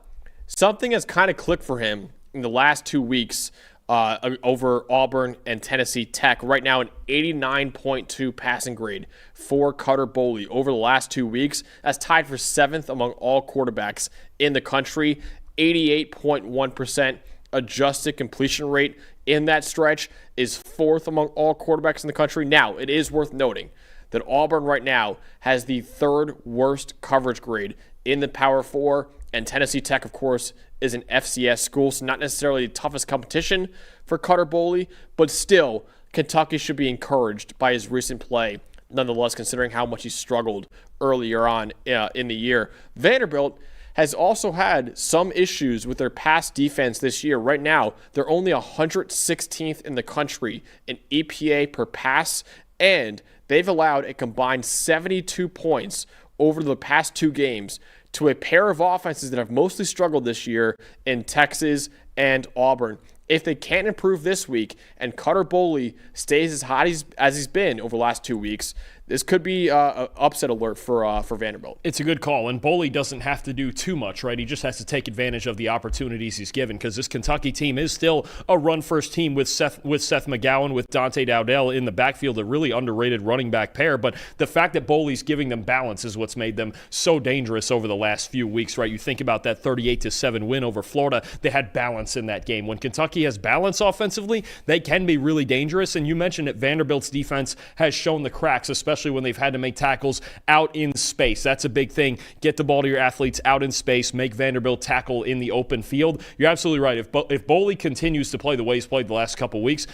Speaker 1: something has kind of clicked for him in the last 2 weeks over Auburn and Tennessee Tech. Right now, an 89.2 passing grade for Cutter Boley over the last 2 weeks. That's tied for 7th among all quarterbacks in the country. 88.1% adjusted completion rate in that stretch is 4th among all quarterbacks in the country. Now, it is worth noting that Auburn right now has the 3rd worst coverage grade in the Power 4, and Tennessee Tech, of course, is an FCS school, so not necessarily the toughest competition for Cutter Boley, but still, Kentucky should be encouraged by his recent play, nonetheless, considering how much he struggled earlier on in the year. Vanderbilt has also had some issues with their pass defense this year. Right now, they're only 116th in the country in EPA per pass, and they've allowed a combined 72 points over the past 2 games to a pair of offenses that have mostly struggled this year in Texas and Auburn. If they can't improve this week and Cutter Boley stays as hot as he's been over the last 2 weeks, this could be an upset alert for Vanderbilt.
Speaker 2: It's a good call, and Boley doesn't have to do too much, right? He just has to take advantage of the opportunities he's given, because this Kentucky team is still a run-first team with Seth McGowan, with Dante Dowdell in the backfield, a really underrated running back pair. But the fact that Boley's giving them balance is what's made them so dangerous over the last few weeks, right? You think about that 38-7 win over Florida. They had balance in that game. When Kentucky has balance offensively, they can be really dangerous. And you mentioned that Vanderbilt's defense has shown the cracks, especially when they've had to make tackles out in space. That's a big thing. Get the ball to your athletes out in space. Make Vanderbilt tackle in the open field. You're absolutely right. If Boley continues to play the way he's played the last couple weeks,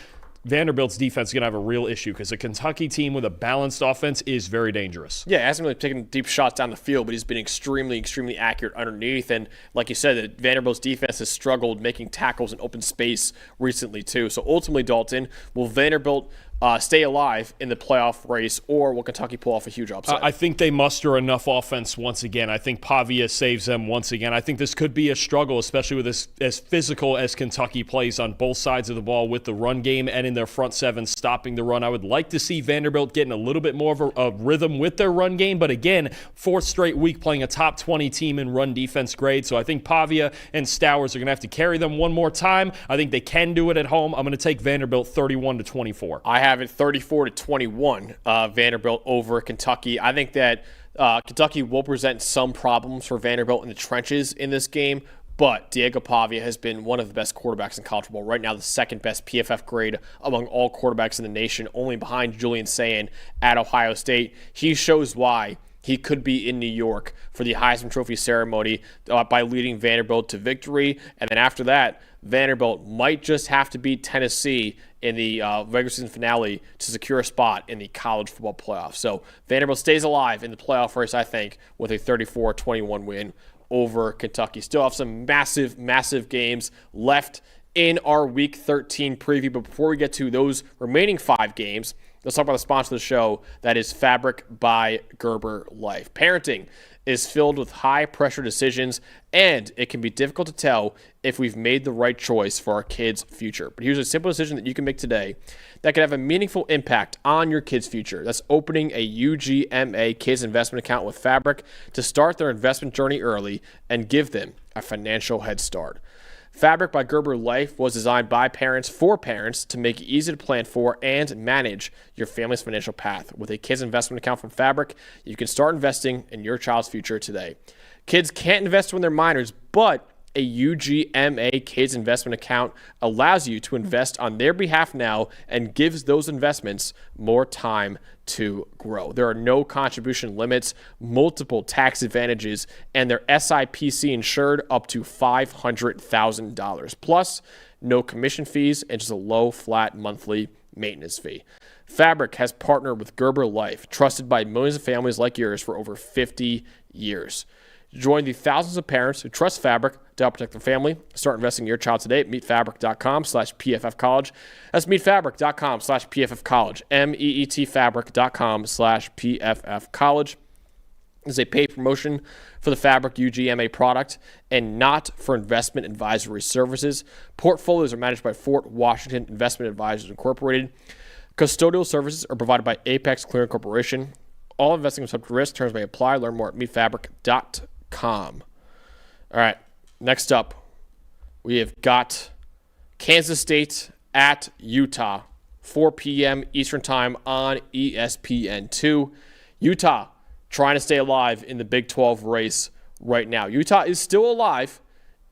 Speaker 2: Vanderbilt's defense is going to have a real issue, because a Kentucky team with a balanced offense is very dangerous.
Speaker 1: Yeah, he hasn't really taken deep shots down the field, but he's been extremely, extremely accurate underneath. And like you said, Vanderbilt's defense has struggled making tackles in open space recently too. So ultimately, Dalton, will Vanderbilt stay alive in the playoff race, or will Kentucky pull off a huge upset?
Speaker 2: I think they muster enough offense once again. I think Pavia saves them once again. I think this could be a struggle, especially with as physical as Kentucky plays on both sides of the ball with the run game and in their front seven stopping the run. I would like to see Vanderbilt getting a little bit more of a rhythm with their run game, but again, 4th straight week playing a top 20 team in run defense grade. So I think Pavia and Stowers are going to have to carry them one more time. I think they can do it at home. I'm going to take Vanderbilt 31-24.
Speaker 1: I have it 34-21, Vanderbilt over Kentucky. I think that Kentucky will present some problems for Vanderbilt in the trenches in this game, but Diego Pavia has been one of the best quarterbacks in college football. Right now, the 2nd best PFF grade among all quarterbacks in the nation, only behind Julian Sayin at Ohio State. He shows why he could be in New York for the Heisman Trophy ceremony by leading Vanderbilt to victory. And then after that, Vanderbilt might just have to beat Tennessee in the regular season finale to secure a spot in the college football playoff. So Vanderbilt stays alive in the playoff race, I think, with a 34-21 win over Kentucky. Still have some massive, massive games left in our Week 13 preview. But before we get to those remaining 5 games, let's talk about the sponsor of the show, that is Fabric by Gerber Life. Parenting is filled with high-pressure decisions, and it can be difficult to tell if we've made the right choice for our kids' future. But here's a simple decision that you can make today that can have a meaningful impact on your kids' future. That's opening a UGMA Kids Investment Account with Fabric to start their investment journey early and give them a financial head start. Fabric by Gerber Life was designed by parents for parents to make it easy to plan for and manage your family's financial path. With a kids investment account from Fabric, you can start investing in your child's future today. Kids can't invest when they're minors, but a UGMA Kids Investment Account allows you to invest on their behalf now and gives those investments more time to grow. There are no contribution limits, multiple tax advantages, and they're SIPC insured up to $500,000. Plus, no commission fees and just a low, flat monthly maintenance fee. Fabric has partnered with Gerber Life, trusted by millions of families like yours for over 50 years. Join the thousands of parents who trust Fabric to help protect their family. Start investing in your child today at meetfabric.com/PFFcollege. That's meetfabric.com/PFFcollege. meetfabric.com/PFFcollege. This is a paid promotion for the Fabric UGMA product and not for investment advisory services. Portfolios are managed by Fort Washington Investment Advisors Incorporated. Custodial services are provided by Apex Clearing Corporation. All investing is subject to risk. Terms may apply. Learn more at meetfabric.com. All right, next up, we have got Kansas State at Utah, 4 p.m. Eastern Time on ESPN2. Utah trying to stay alive in the Big 12 race right now. Utah is still alive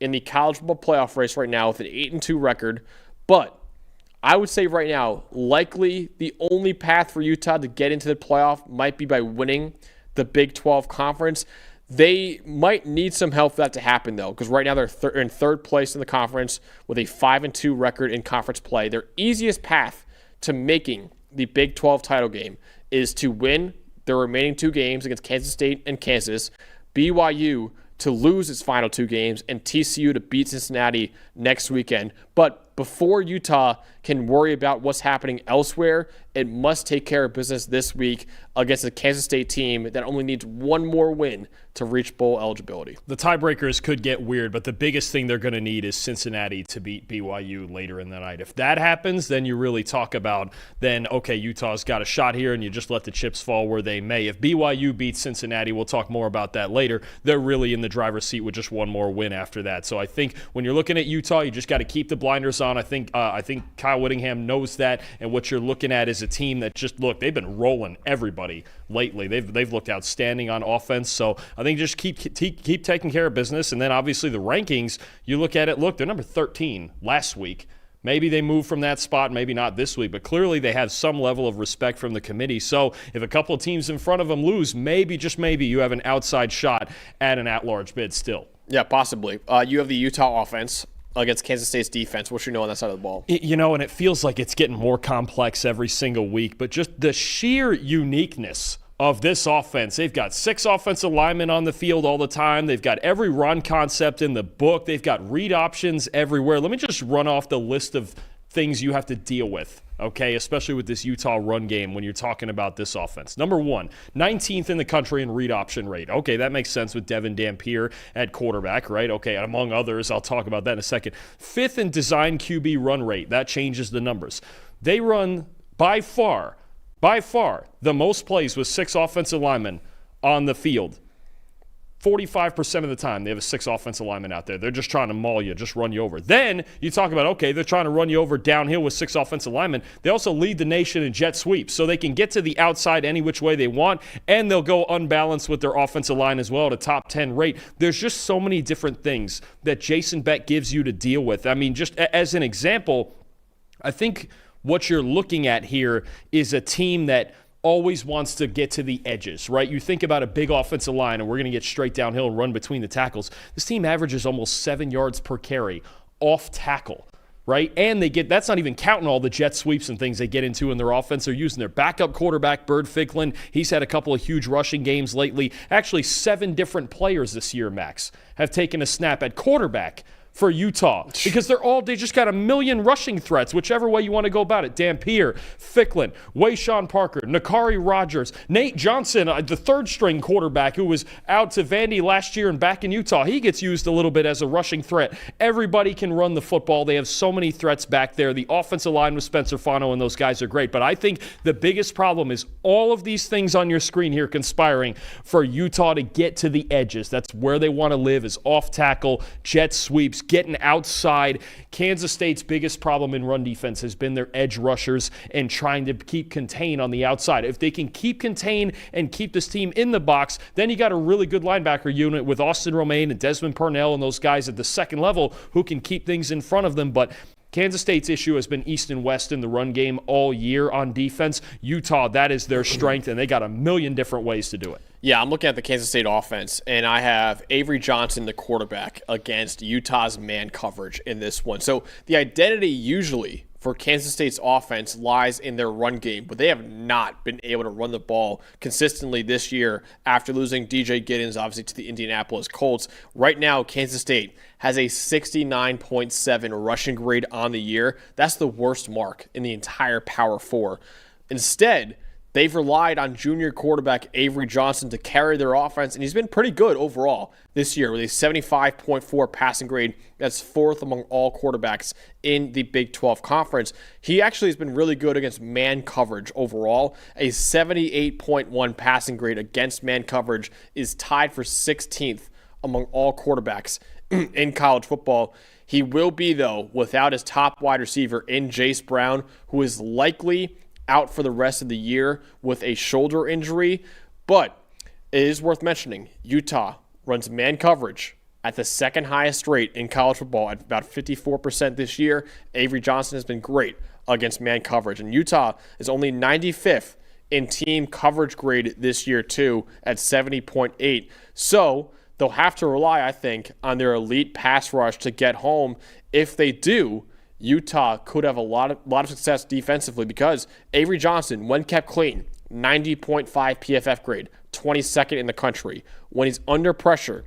Speaker 1: in the college football playoff race right now with an 8-2 record, but I would say right now, likely the only path for Utah to get into the playoff might be by winning the Big 12 conference. They might need some help for that to happen, though, because right now they're in 3rd place in the conference with a 5-2 record in conference play. Their easiest path to making the Big 12 title game is to win their remaining 2 games against Kansas State and Kansas. BYU to lose its final 2 games and TCU to beat Cincinnati next weekend. But before Utah can worry about what's happening elsewhere, it must take care of business this week against a Kansas State team that only needs one more win to reach bowl eligibility.
Speaker 2: The tiebreakers could get weird, but the biggest thing they're going to need is Cincinnati to beat BYU later in the night. If that happens, then you really talk about okay, Utah's got a shot here, and you just let the chips fall where they may. If BYU beats Cincinnati, we'll talk more about that later, they're really in the driver's seat with just one more win after that. So I think when you're looking at Utah, you just got to keep the blinders on. I think Kyle Whittingham knows that, and what you're looking at is a team that they've been rolling everybody lately. They've looked outstanding on offense. So I think just keep taking care of business. And then obviously the rankings, you look at it, they're number 13 last week. Maybe they move from that spot, maybe not this week, but clearly they have some level of respect from the committee. So if a couple of teams in front of them lose, maybe, just maybe, you have an outside shot at an at-large bid still.
Speaker 1: Yeah, possibly. You have the Utah offense against Kansas State's defense. What you know on that side of the ball?
Speaker 2: And it feels like it's getting more complex every single week, but just the sheer uniqueness of this offense. They've got 6 offensive linemen on the field all the time. They've got every run concept in the book. They've got read options everywhere. Let me just run off the list of things you have to deal with, okay, especially with this Utah run game when you're talking about this offense. Number 1, 19th in the country in read option rate. Okay, that makes sense with Devin Dampier at quarterback, right? Okay, and among others, I'll talk about that in a second. 5th in design QB run rate. That changes the numbers. They run by far, the most plays with 6 offensive linemen on the field. 45% of the time, they have a 6 offensive linemen out there. They're just trying to maul you, just run you over. Then you talk about, they're trying to run you over downhill with 6 offensive linemen. They also lead the nation in jet sweeps, so they can get to the outside any which way they want, and they'll go unbalanced with their offensive line as well at a top 10 rate. There's just so many different things that Jason Beck gives you to deal with. I mean, just as an example, I think what you're looking at here is a team that always wants to get to the edges, right? You think about a big offensive line, and we're going to get straight downhill and run between the tackles. This team averages almost 7 yards per carry off tackle, right? And that's not even counting all the jet sweeps and things they get into in their offense. They're using their backup quarterback, Bird Ficklin. He's had a couple of huge rushing games lately. Actually, 7 different players this year, Max, have taken a snap at quarterback for Utah because they just got a million rushing threats, whichever way you want to go about it. Dampier, Ficklin, Wayshawn Parker, Nakari Rogers, Nate Johnson, the 3rd-string quarterback who was out to Vandy last year and back in Utah. He gets used a little bit as a rushing threat. Everybody can run the football. They have so many threats back there. The offensive line with Spencer Fano and those guys are great. But I think the biggest problem is all of these things on your screen here conspiring for Utah to get to the edges. That's where they want to live, is off tackle, jet sweeps, getting outside. Kansas State's biggest problem in run defense has been their edge rushers and trying to keep contain on the outside. If they can keep contain and keep this team in the box, then you got a really good linebacker unit with Austin Romaine and Desmond Purnell and those guys at the second level who can keep things in front of them. But Kansas State's issue has been east and west in the run game all year on defense. Utah, that is their strength, and they got a million different ways to do it.
Speaker 1: Yeah, I'm looking at the Kansas State offense, and I have Avery Johnson, the quarterback, against Utah's man coverage in this one. So the identity usually for Kansas State's offense lies in their run game, but they have not been able to run the ball consistently this year after losing DJ Giddens, obviously, to the Indianapolis Colts. Right now, Kansas State has a 69.7 rushing grade on the year. That's the worst mark in the entire Power 4. Instead, they've relied on junior quarterback Avery Johnson to carry their offense, and he's been pretty good overall this year with a 75.4 passing grade. That's 4th among all quarterbacks in the Big 12 Conference. He actually has been really good against man coverage overall. A 78.1 passing grade against man coverage is tied for 16th among all quarterbacks in college football. He will be, though, without his top wide receiver in Jace Brown, who is likely out for the rest of the year with a shoulder injury. But it is worth mentioning, Utah runs man coverage at the 2nd highest rate in college football at about 54% this year. Avery Johnson has been great against man coverage. And Utah is only 95th in team coverage grade this year, too, at 70.8. So they'll have to rely, I think, on their elite pass rush to get home. If they do, Utah could have a lot of success defensively because Avery Johnson, when kept clean, 90.5 PFF grade, 22nd in the country. When he's under pressure,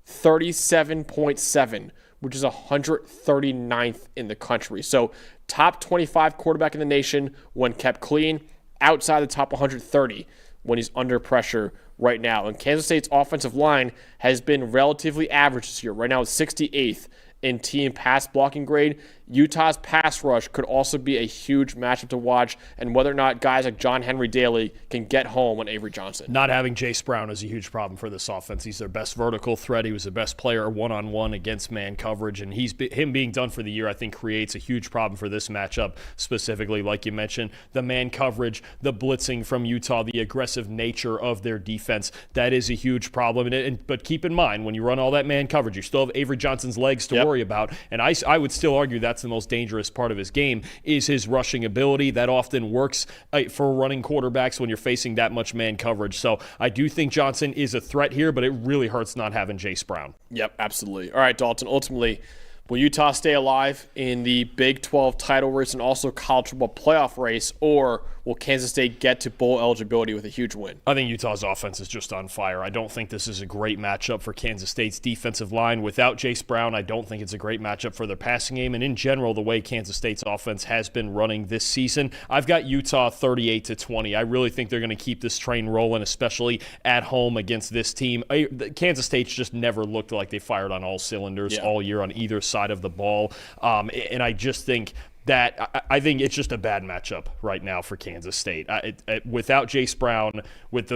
Speaker 1: 37.7, which is 139th in the country. So top 25 quarterback in the nation when kept clean, outside the top 130 when he's under pressure right now. And Kansas State's offensive line has been relatively average this year. Right now it's 68th in team pass blocking grade. Utah's pass rush could also be a huge matchup to watch, and whether or not guys like John Henry Daly can get home on Avery Johnson.
Speaker 2: Not having Jace Brown is a huge problem for this offense. He's their best vertical threat. He was the best player one-on-one against man coverage, and him being done for the year, I think, creates a huge problem for this matchup, specifically, like you mentioned, the man coverage, the blitzing from Utah, the aggressive nature of their defense. That is a huge problem. But keep in mind, when you run all that man coverage, you still have Avery Johnson's legs to worry about, and I would still argue that's the most dangerous part of his game is his rushing ability. That often works for running quarterbacks when you're facing that much man coverage. So I do think Johnson is a threat here, but it really hurts not having Jace Brown.
Speaker 1: Yep, absolutely. All right, Dalton, ultimately, will Utah stay alive in the Big 12 title race and also college football playoff race, or will Kansas State get to bowl eligibility with a huge win?
Speaker 2: I think Utah's offense is just on fire. I don't think this is a great matchup for Kansas State's defensive line. Without Jace Brown, I don't think it's a great matchup for their passing game. And in general, the way Kansas State's offense has been running this season, I've got Utah 38-20. I really think they're going to keep this train rolling, especially at home against this team. Kansas State's just never looked like they fired on all cylinders all year on either side of the ball. And I just think that I think it's just a bad matchup right now for Kansas State. Without Jace Brown, with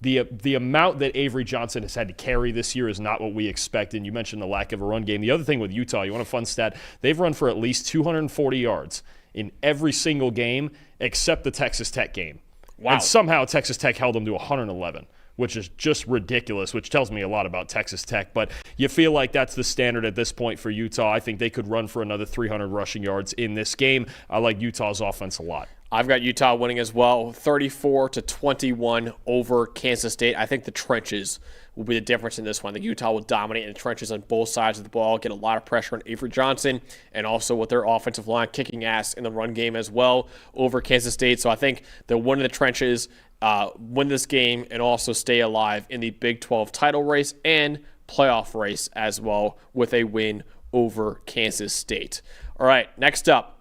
Speaker 2: the amount that Avery Johnson has had to carry this year is not what we expect. And you mentioned the lack of a run game. The other thing with Utah, you want a fun stat? They've run for at least 240 yards in every single game except the Texas Tech game.
Speaker 1: Wow.
Speaker 2: And somehow Texas Tech held them to 111. Which is just ridiculous, which tells me a lot about Texas Tech. But you feel like that's the standard at this point for Utah. I think they could run for another 300 rushing yards in this game. I like Utah's offense a lot.
Speaker 1: I've got Utah winning as well, 34-21 over Kansas State. I think the trenches will be the difference in this one. I think Utah will dominate in the trenches on both sides of the ball, get a lot of pressure on Avery Johnson, and also with their offensive line kicking ass in the run game as well over Kansas State. So I think they'll win in the trenches, win this game, and also stay alive in the Big 12 title race and playoff race as well with a win over Kansas State. All right, next up,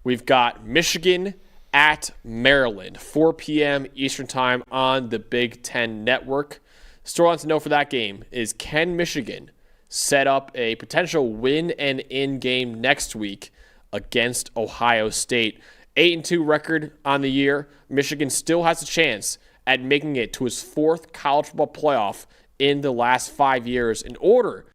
Speaker 1: we've got Michigan at Maryland, 4 p.m. Eastern Time on the Big Ten Network. Storyline to know for that game is, can Michigan set up a potential win and in game next week against Ohio State? 8-2 record on the year. Michigan still has a chance at making it to its fourth college football playoff in the last 5 years. In order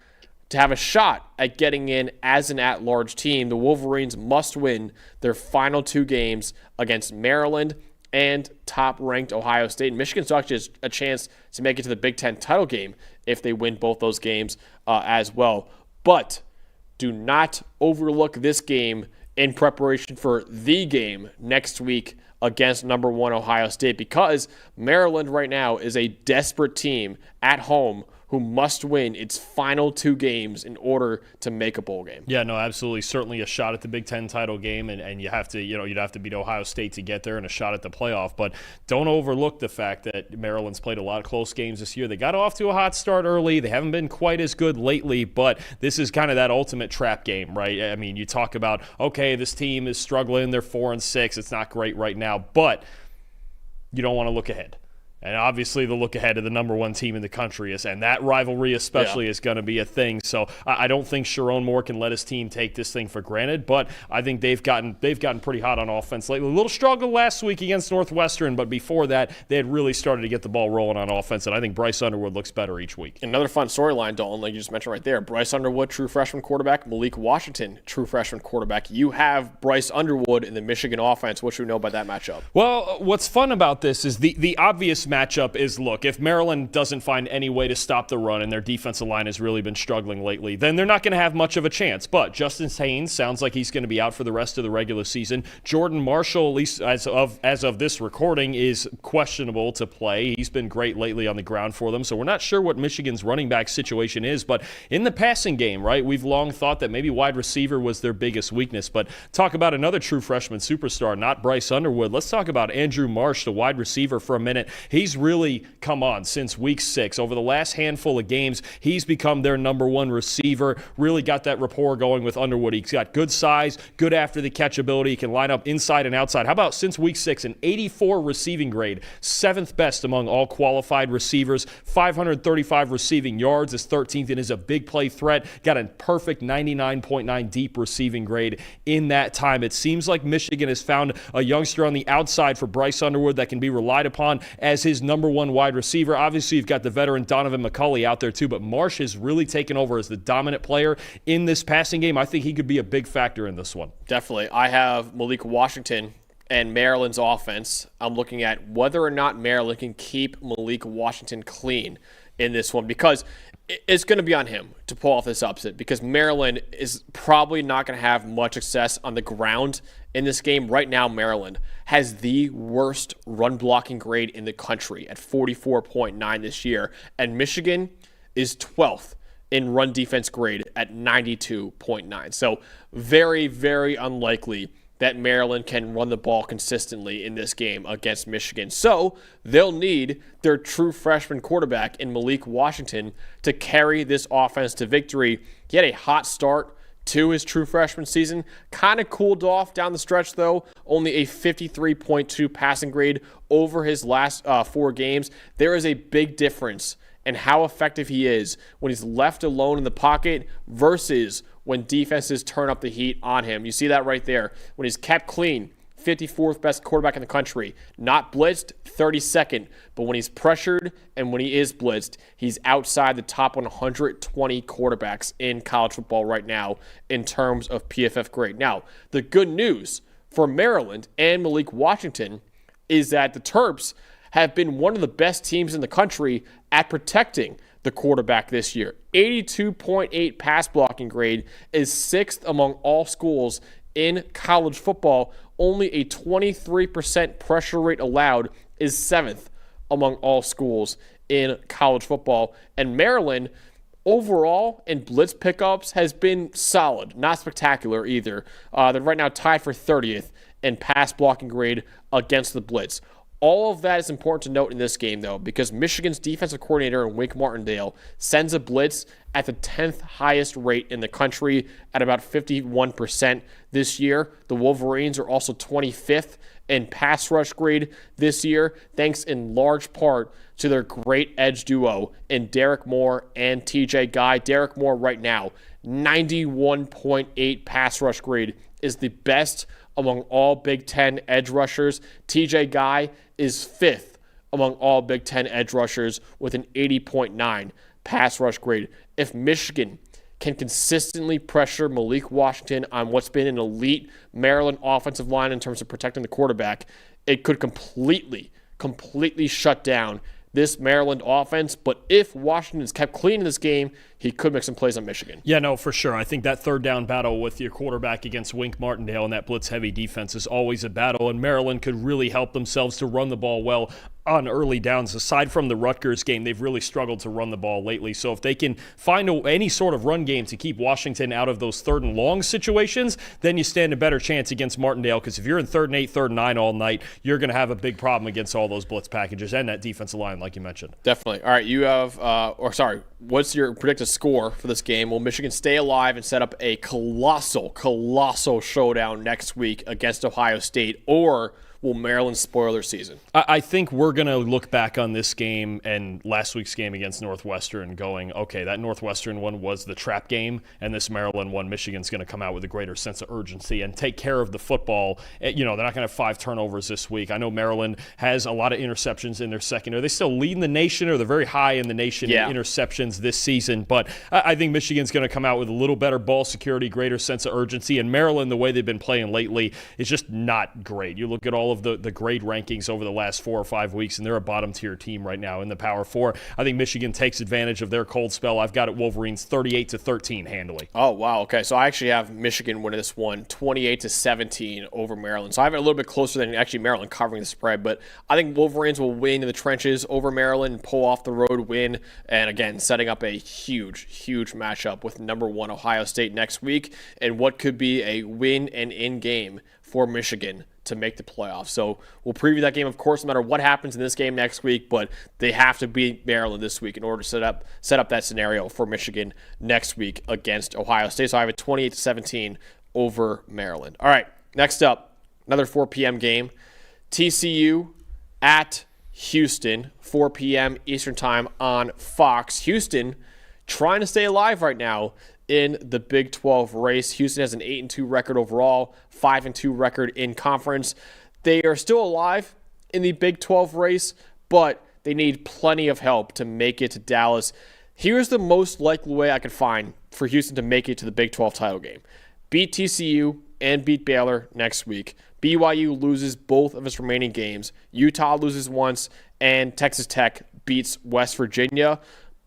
Speaker 1: to have a shot at getting in as an at-large team, the Wolverines must win their final 2 games against Maryland and top-ranked Ohio State. And Michigan still actually has a chance to make it to the Big Ten title game if they win both those games as well. But do not overlook this game in preparation for the game next week against number 1 Ohio State, because Maryland right now is a desperate team at home who must win its final 2 games in order to make a bowl game.
Speaker 2: Yeah, no, absolutely. Certainly a shot at the Big Ten title game, and you have to, you'd have to beat Ohio State to get there and a shot at the playoff. But don't overlook the fact that Maryland's played a lot of close games this year. They got off to a hot start early. They haven't been quite as good lately, but this is kind of that ultimate trap game, right? I mean, you talk about, okay, this team is struggling. They're 4-6. It's not great right now, but you don't want to look ahead. And obviously the look ahead of the number 1 team in the country is, and that rivalry especially is going to be a thing. So I don't think Sharon Moore can let his team take this thing for granted, but I think they've gotten pretty hot on offense lately. A little struggle last week against Northwestern, but before that they had really started to get the ball rolling on offense, and I think Bryce Underwood looks better each week.
Speaker 1: Another fun storyline, Dalton, like you just mentioned right there. Bryce Underwood, true freshman quarterback. Malik Washington, true freshman quarterback. You have Bryce Underwood in the Michigan offense. What should we know about that matchup?
Speaker 2: Well, what's fun about this is the obvious matchup is, look, if Maryland doesn't find any way to stop the run and their defensive line has really been struggling lately, then they're not going to have much of a chance. But Justin Haynes sounds like he's going to be out for the rest of the regular season. Jordan Marshall, at least as of this recording, is questionable to play. He's been great lately on the ground for them, so we're not sure what Michigan's running back situation is. But in the passing game, right, we've long thought that maybe wide receiver was their biggest weakness. But talk about another true freshman superstar, not Bryce Underwood. Let's talk about Andrew Marsh, the wide receiver, for a minute. he's really come on since week 6. Over the last handful of games, he's become their number one receiver, really got that rapport going with Underwood. He's got good size, good after the catch ability. He can line up inside and outside. How about since week 6, an 84 receiving grade, 7th best among all qualified receivers, 535 receiving yards, is 13th, and is a big play threat. Got a perfect 99.9 deep receiving grade in that time. It seems like Michigan has found a youngster on the outside for Bryce Underwood that can be relied upon as his number one wide receiver. Obviously, you've got the veteran Donovan McCulley out there too, but Marsh has really taken over as the dominant player in this passing game. I think he could be a big factor in this one.
Speaker 1: Definitely. I have Malik Washington and Maryland's offense. I'm looking at whether or not Maryland can keep Malik Washington clean in this one, because it's going to be on him to pull off this upset, because Maryland is probably not going to have much success on the ground in this game. Right now, Maryland has the worst run blocking grade in the country at 44.9 this year, and Michigan is 12th in run defense grade at 92.9. So very, very unlikely that Maryland can run the ball consistently in this game against Michigan. So they'll need their true freshman quarterback in Malik Washington to carry this offense to victory. He had a hot start to his true freshman season. Kind of cooled off down the stretch, though. Only a 53.2 passing grade over his last 4 games. There is a big difference in how effective he is when he's left alone in the pocket versus when defenses turn up the heat on him. You see that right there. When he's kept clean, 54th best quarterback in the country. Not blitzed, 32nd. But when he's pressured and when he is blitzed, he's outside the top 120 quarterbacks in college football right now in terms of PFF grade. Now, the good news for Maryland and Malik Washington is that the Terps have been one of the best teams in the country at protecting the quarterback this year. 82.8 pass blocking grade is 6th among all schools in college football. Only a 23% pressure rate allowed is 7th among all schools in college football. And Maryland, overall, in blitz pickups has been solid, not spectacular either. They're right now tied for 30th in pass blocking grade against the blitz. All of that is important to note in this game, though, because Michigan's defensive coordinator in Wink Martindale sends a blitz at the 10th highest rate in the country at about 51% this year. The Wolverines are also 25th in pass rush grade this year, thanks in large part to their great edge duo in Derek Moore and TJ Guy. Derek Moore right now, 91.8 pass rush grade, is the best among all Big Ten edge rushers. TJ Guy is 5th among all Big Ten edge rushers with an 80.9 pass rush grade. If Michigan can consistently pressure Malik Washington on what's been an elite Maryland offensive line in terms of protecting the quarterback, it could completely shut down this Maryland offense. But if Washington is kept clean in this game, he could make some plays on Michigan.
Speaker 2: Yeah, no, for sure. I think that third down battle with your quarterback against Wink Martindale and that blitz-heavy defense is always a battle, and Maryland could really help themselves to run the ball well on early downs. Aside from the Rutgers game, they've really struggled to run the ball lately. So if they can find any sort of run game to keep Washington out of those 3rd and long situations, then you stand a better chance against Martindale, because if you're in 3rd and 8, 3rd and 9 all night, you're going to have a big problem against all those blitz packages and that defensive line, like you mentioned.
Speaker 1: Definitely. All right, you have, what's your predicted score for this game? Will Michigan stay alive and set up a colossal showdown next week against Ohio State, or will Maryland spoil their season?
Speaker 2: I think we're going to look back on this game and last week's game against Northwestern going, okay, that Northwestern one was the trap game, and this Maryland one, Michigan's going to come out with a greater sense of urgency and take care of the football. You know, they're not going to have 5 turnovers this week. I know Maryland has a lot of interceptions in their secondary. They still lead in the nation, or they're very high in the nation in interceptions this season, but I think Michigan's going to come out with a little better ball security, greater sense of urgency, and Maryland, the way they've been playing lately, is just not great. You look at all of the grade rankings over the last 4 or 5 weeks, and they're a bottom-tier team right now in the Power 4. I think Michigan takes advantage of their cold spell. I've got it Wolverines 38-13 handily.
Speaker 1: Oh, wow. Okay, so I actually have Michigan winning this one 28-17 over Maryland. So I have it a little bit closer than actually Maryland covering the spread, but I think Wolverines will win in the trenches over Maryland and pull off the road win, and again, setting up a huge matchup with number 1 Ohio State next week, and what could be a win and in game for Michigan to make the playoffs. So we'll preview that game, of course, no matter what happens in this game next week, but they have to beat Maryland this week in order to set up that scenario for Michigan next week against Ohio State. So I have a 28-17 over Maryland. All right, next up, another 4 p.m. game. TCU at Houston, 4 p.m. Eastern time on Fox. Houston trying to stay alive right now in the Big 12 race. Houston has an 8-2 record overall, 5-2 record in conference. They are still alive in the Big 12 race, but they need plenty of help to make it to Dallas. Here's the most likely way I could find for Houston to make it to the Big 12 title game. Beat TCU and beat Baylor next week. BYU loses both of its remaining games. Utah loses once, and Texas Tech beats West Virginia.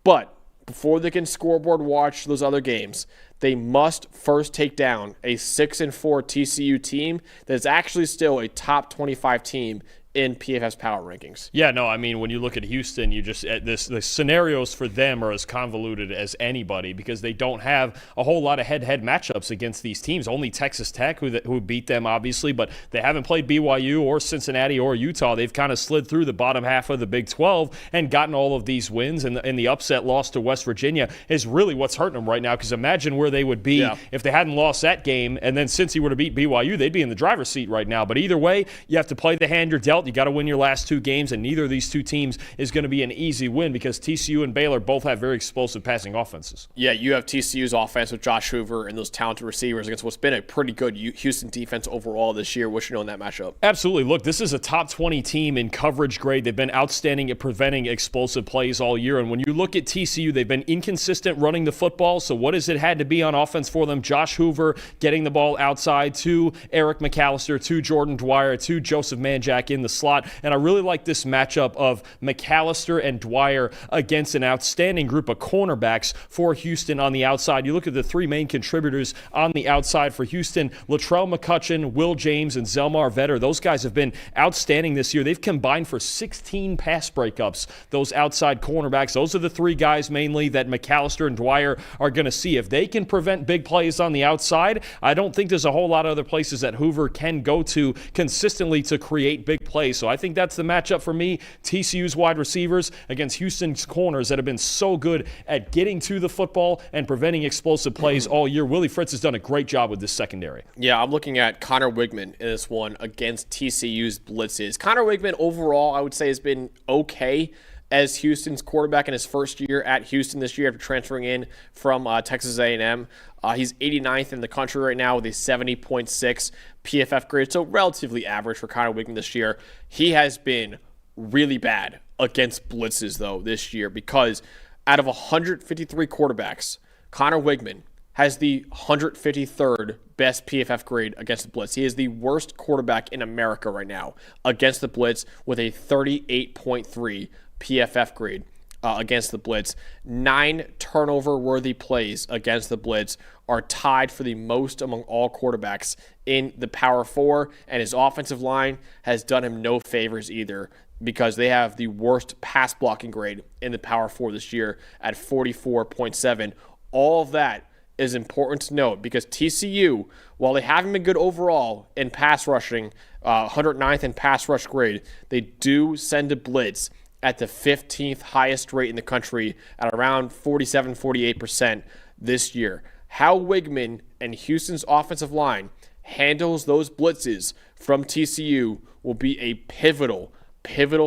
Speaker 1: But before they can scoreboard watch those other games, they must first take down a 6-4 TCU team that is actually still a top 25 team in PFF's power rankings.
Speaker 2: Yeah, no, I mean, when you look at Houston, the scenarios for them are as convoluted as anybody because they don't have a whole lot of head-to-head matchups against these teams. Only Texas Tech, who beat them, obviously, but they haven't played BYU or Cincinnati or Utah. They've kind of slid through the bottom half of the Big 12 and gotten all of these wins, and the upset loss to West Virginia is really what's hurting them right now because imagine where they would be if they hadn't lost that game, and then Cincy were to beat BYU, they'd be in the driver's seat right now. But either way, you have to play the hand you're dealt. You got to win your last 2 games, and neither of these 2 teams is going to be an easy win because TCU and Baylor both have very explosive passing offenses.
Speaker 1: Yeah, you have TCU's offense with Josh Hoover and those talented receivers against what's been a pretty good Houston defense overall this year. What you know in that matchup?
Speaker 2: Absolutely. Look, this is a top 20 team in coverage grade. They've been outstanding at preventing explosive plays all year, and when you look at TCU, they've been inconsistent running the football, so what has it had to be on offense for them? Josh Hoover getting the ball outside to Eric McAllister, to Jordan Dwyer, to Joseph Manjack in the slot. And I really like this matchup of McAllister and Dwyer against an outstanding group of cornerbacks for Houston on the outside. You look at the 3 main contributors on the outside for Houston, Latrell McCutcheon, Will James, and Zelmar Vetter. Those guys have been outstanding this year. They've combined for 16 pass breakups, those outside cornerbacks. Those are the 3 guys mainly that McAllister and Dwyer are going to see. If they can prevent big plays on the outside, I don't think there's a whole lot of other places that Hoover can go to consistently to create big plays. So I think that's the matchup for me. TCU's wide receivers against Houston's corners that have been so good at getting to the football and preventing explosive plays all year. Willie Fritz has done a great job with this secondary.
Speaker 1: Yeah, I'm looking at Connor Wigman in this one against TCU's blitzes. Connor Wigman overall, I would say, has been okay as Houston's quarterback in his first year at Houston this year after transferring in from Texas A&M. He's 89th in the country right now with a 70.6 PFF grade, so relatively average for Connor Wigman this year. He has been really bad against blitzes, though, this year because out of 153 quarterbacks, Connor Wigman has the 153rd best PFF grade against the blitz. He is the worst quarterback in America right now against the blitz with a 38.3 PFF grade against the blitz. 9 turnover-worthy plays against the blitz are tied for the most among all quarterbacks in the Power 4, and his offensive line has done him no favors either because they have the worst pass blocking grade in the Power 4 this year at 44.7. All of that is important to note because TCU, while they haven't been good overall in pass rushing, 109th in pass rush grade, they do send a blitz at the 15th highest rate in the country at around 47-48% this year. How Wigman and Houston's offensive line handles those blitzes from TCU will be a pivotal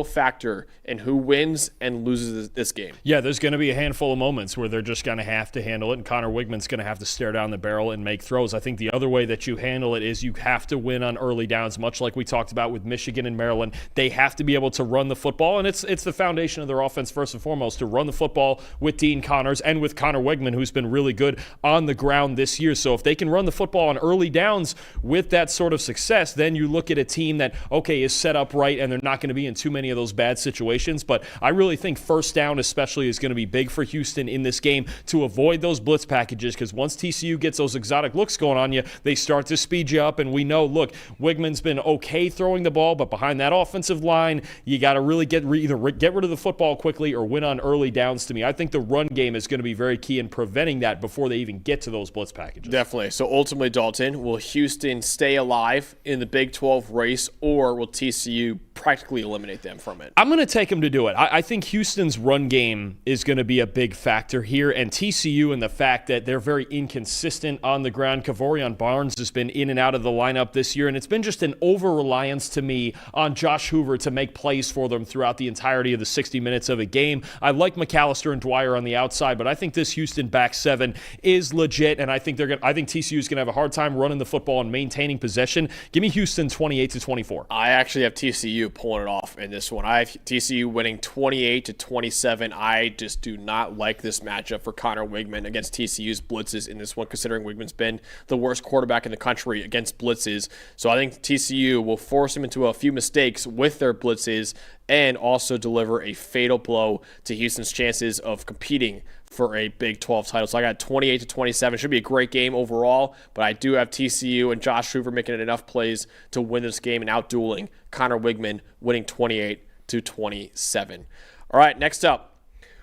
Speaker 1: factor in who wins and loses this game.
Speaker 2: Yeah, there's going to be a handful of moments where they're just going to have to handle it, and Connor Wigman's going to have to stare down the barrel and make throws. I think the other way that you handle it is you have to win on early downs, much like we talked about with Michigan and Maryland. They have to be able to run the football, and it's the foundation of their offense first and foremost, to run the football with Dean Connors and with Connor Wigman, who's been really good on the ground this year. So if they can run the football on early downs with that sort of success, then you look at a team that, okay, is set up right, and they're not going to be be in too many of those bad situations. But I really think first down especially is going to be big for Houston in this game to avoid those blitz packages, because once TCU gets those exotic looks going on you, they start to speed you up. And we know, look, Wigman's been okay throwing the ball, but behind that offensive line, you got to really either get rid of the football quickly or win on early downs. To me, I think the run game is going to be very key in preventing that before they even get to those blitz packages.
Speaker 1: Definitely. So ultimately, Dalton, will Houston stay alive in the Big 12 race, or will TCU practically eliminate them from it?
Speaker 2: I'm going to take them to do it. I think Houston's run game is going to be a big factor here, and TCU and the fact that they're very inconsistent on the ground. Kavorian Barnes has been in and out of the lineup this year, and it's been just an over-reliance to me on Josh Hoover to make plays for them throughout the entirety of the 60 minutes of a game. I like McAllister and Dwyer on the outside, but I think this Houston back seven is legit, and I think TCU is going to have a hard time running the football and maintaining possession. Give me Houston 28-24.
Speaker 1: I actually have TCU pulling it off in this one. I have TCU winning 28-27. I just do not like this matchup for Connor Wigman against TCU's blitzes in this one, considering Wigman's been the worst quarterback in the country against blitzes. So I think TCU will force him into a few mistakes with their blitzes and also deliver a fatal blow to Houston's chances of competing for a Big 12 title. So I got 28-27. Should be a great game overall, but I do have TCU and Josh Hoover making enough plays to win this game and out-dueling Connor Wigman, winning 28-27. All right, next up,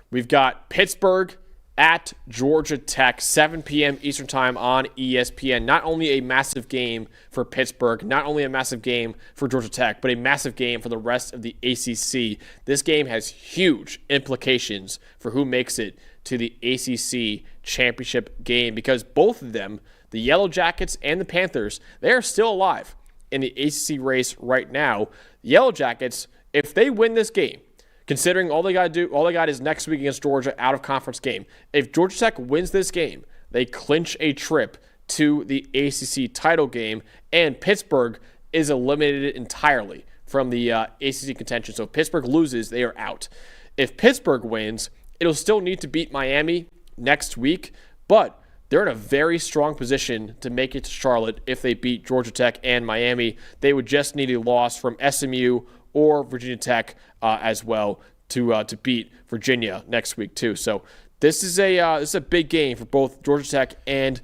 Speaker 1: we've got Pittsburgh at Georgia Tech, 7 p.m. Eastern Time on ESPN. Not only a massive game for Pittsburgh, not only a massive game for Georgia Tech, but a massive game for the rest of the ACC. This game has huge implications for who makes it to the ACC championship game, because both of them, the Yellow Jackets and the Panthers, they are still alive in the ACC race right now. The Yellow Jackets, if they win this game, considering all they got is next week against Georgia, out of conference game. If Georgia Tech wins this game, they clinch a trip to the ACC title game, and Pittsburgh is eliminated entirely from the ACC contention. So if Pittsburgh loses, they are out. If Pittsburgh wins, it'll still need to beat Miami next week, but they're in a very strong position to make it to Charlotte if they beat Georgia Tech and Miami. They would just need a loss from SMU or Virginia Tech as well to beat Virginia next week too. So this is a big game for both Georgia Tech and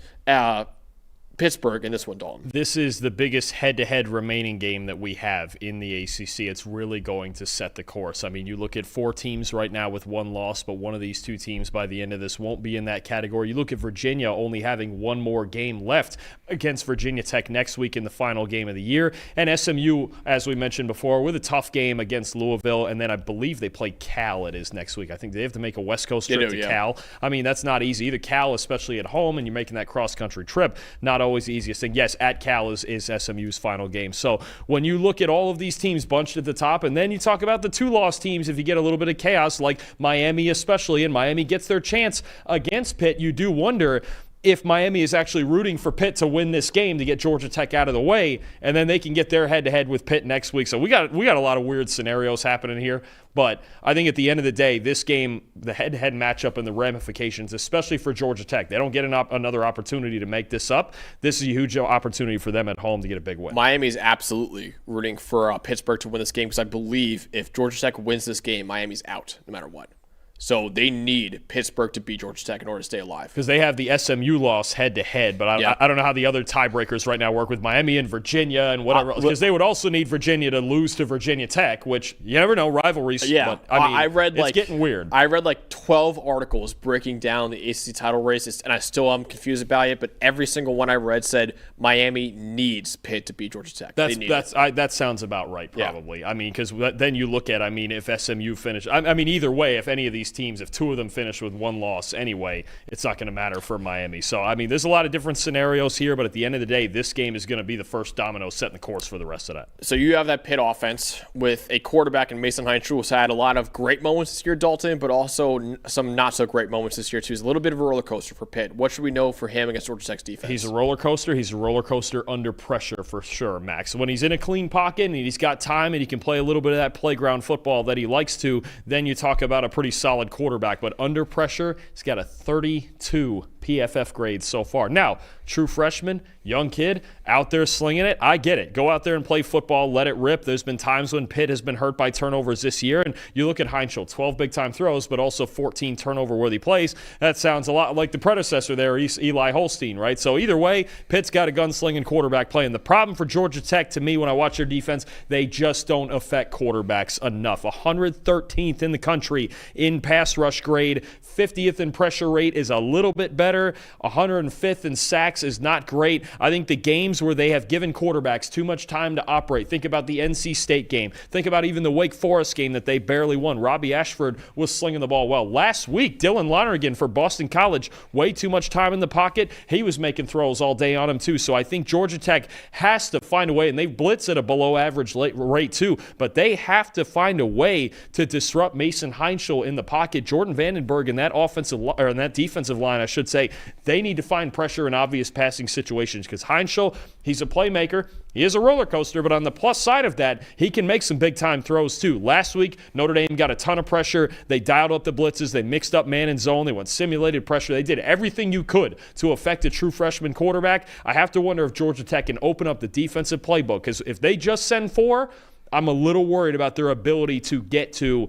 Speaker 1: Pittsburgh in this one, Dalton.
Speaker 2: This is the biggest head-to-head remaining game that we have in the ACC. It's really going to set the course. I mean, you look at 4 teams right now with 1 loss, but one of these 2 teams by the end of this won't be in that category. You look at Virginia only having 1 more game left against Virginia Tech next week in the final game of the year. And SMU, as we mentioned before, with a tough game against Louisville, and then I believe they play Cal it is next week. I think they have to make a West Coast trip to Cal. I mean, that's not easy. Either Cal, especially at home, and you're making that cross-country trip, not always the easiest thing. Yes, at Cal is SMU's final game. So when you look at all of these teams bunched at the top, and then you talk about the 2-loss teams, if you get a little bit of chaos, like Miami especially, and Miami gets their chance against Pitt, you do wonder if Miami is actually rooting for Pitt to win this game to get Georgia Tech out of the way, and then they can get their head-to-head with Pitt next week. So we got a lot of weird scenarios happening here. But I think at the end of the day, this game, the head-to-head matchup and the ramifications, especially for Georgia Tech, they don't get another opportunity to make this up. This is a huge opportunity for them at home to get a big win.
Speaker 1: Miami's absolutely rooting for Pittsburgh to win this game, because I believe if Georgia Tech wins this game, Miami's out no matter what. So they need Pittsburgh to beat Georgia Tech in order to stay alive.
Speaker 2: Because they have the SMU loss head-to-head, but I don't know how the other tiebreakers right now work with Miami and Virginia and whatever else. Because they would also need Virginia to lose to Virginia Tech, which you never know, rivalries.
Speaker 1: Yeah,
Speaker 2: but,
Speaker 1: I read
Speaker 2: it's getting weird.
Speaker 1: I read 12 articles breaking down the ACC title race, and I still am confused about it, but every single one I read said Miami needs Pitt to beat Georgia Tech.
Speaker 2: That sounds about right, probably. Yeah. I mean, because then you look at, if SMU finish, either way, if any of these teams, if 2 of them finish with 1 loss anyway, it's not going to matter for Miami. So, there's a lot of different scenarios here, but at the end of the day, this game is going to be the first domino setting the course for the rest of that.
Speaker 1: So you have that Pitt offense with a quarterback in Mason Hines, who's had a lot of great moments this year, Dalton, but also some not so great moments this year too. He's a little bit of a roller coaster for Pitt. What should we know for him against Georgia Tech's defense?
Speaker 2: He's a roller coaster. He's a roller coaster under pressure for sure, Max. When he's in a clean pocket and he's got time and he can play a little bit of that playground football that he likes to, then you talk about a pretty solid solid quarterback, but under pressure, he's got a 32 PFF grade so far. Now, true freshman, young kid, out there slinging it. I get it. Go out there and play football, let it rip. There's been times when Pitt has been hurt by turnovers this year, and you look at Heinschel, 12 big-time throws, but also 14 turnover-worthy plays. That sounds a lot like the predecessor there, Eli Holstein, right? So either way, Pitt's got a gunslinging quarterback playing. The problem for Georgia Tech, to me, when I watch their defense, they just don't affect quarterbacks enough. 113th in the country in pass rush grade, 50th in pressure rate is a little bit better. 105th in sacks is not great. I think the games where they have given quarterbacks too much time to operate, think about the NC State game, think about even the Wake Forest game that they barely won. Robbie Ashford was slinging the ball well. Last week, Dylan Lonergan for Boston College, way too much time in the pocket. He was making throws all day on him too. So I think Georgia Tech has to find a way, and they blitz at a below average rate too, but they have to find a way to disrupt Mason Heinschel in the pocket. Jordan Vandenberg and that defensive line, I should say, they need to find pressure in obvious passing situations because Heinschel, he's a playmaker. He is a roller coaster, but on the plus side of that, he can make some big-time throws too. Last week, Notre Dame got a ton of pressure. They dialed up the blitzes. They mixed up man and zone. They went simulated pressure. They did everything you could to affect a true freshman quarterback. I have to wonder if Georgia Tech can open up the defensive playbook because if they just send 4, I'm a little worried about their ability to get to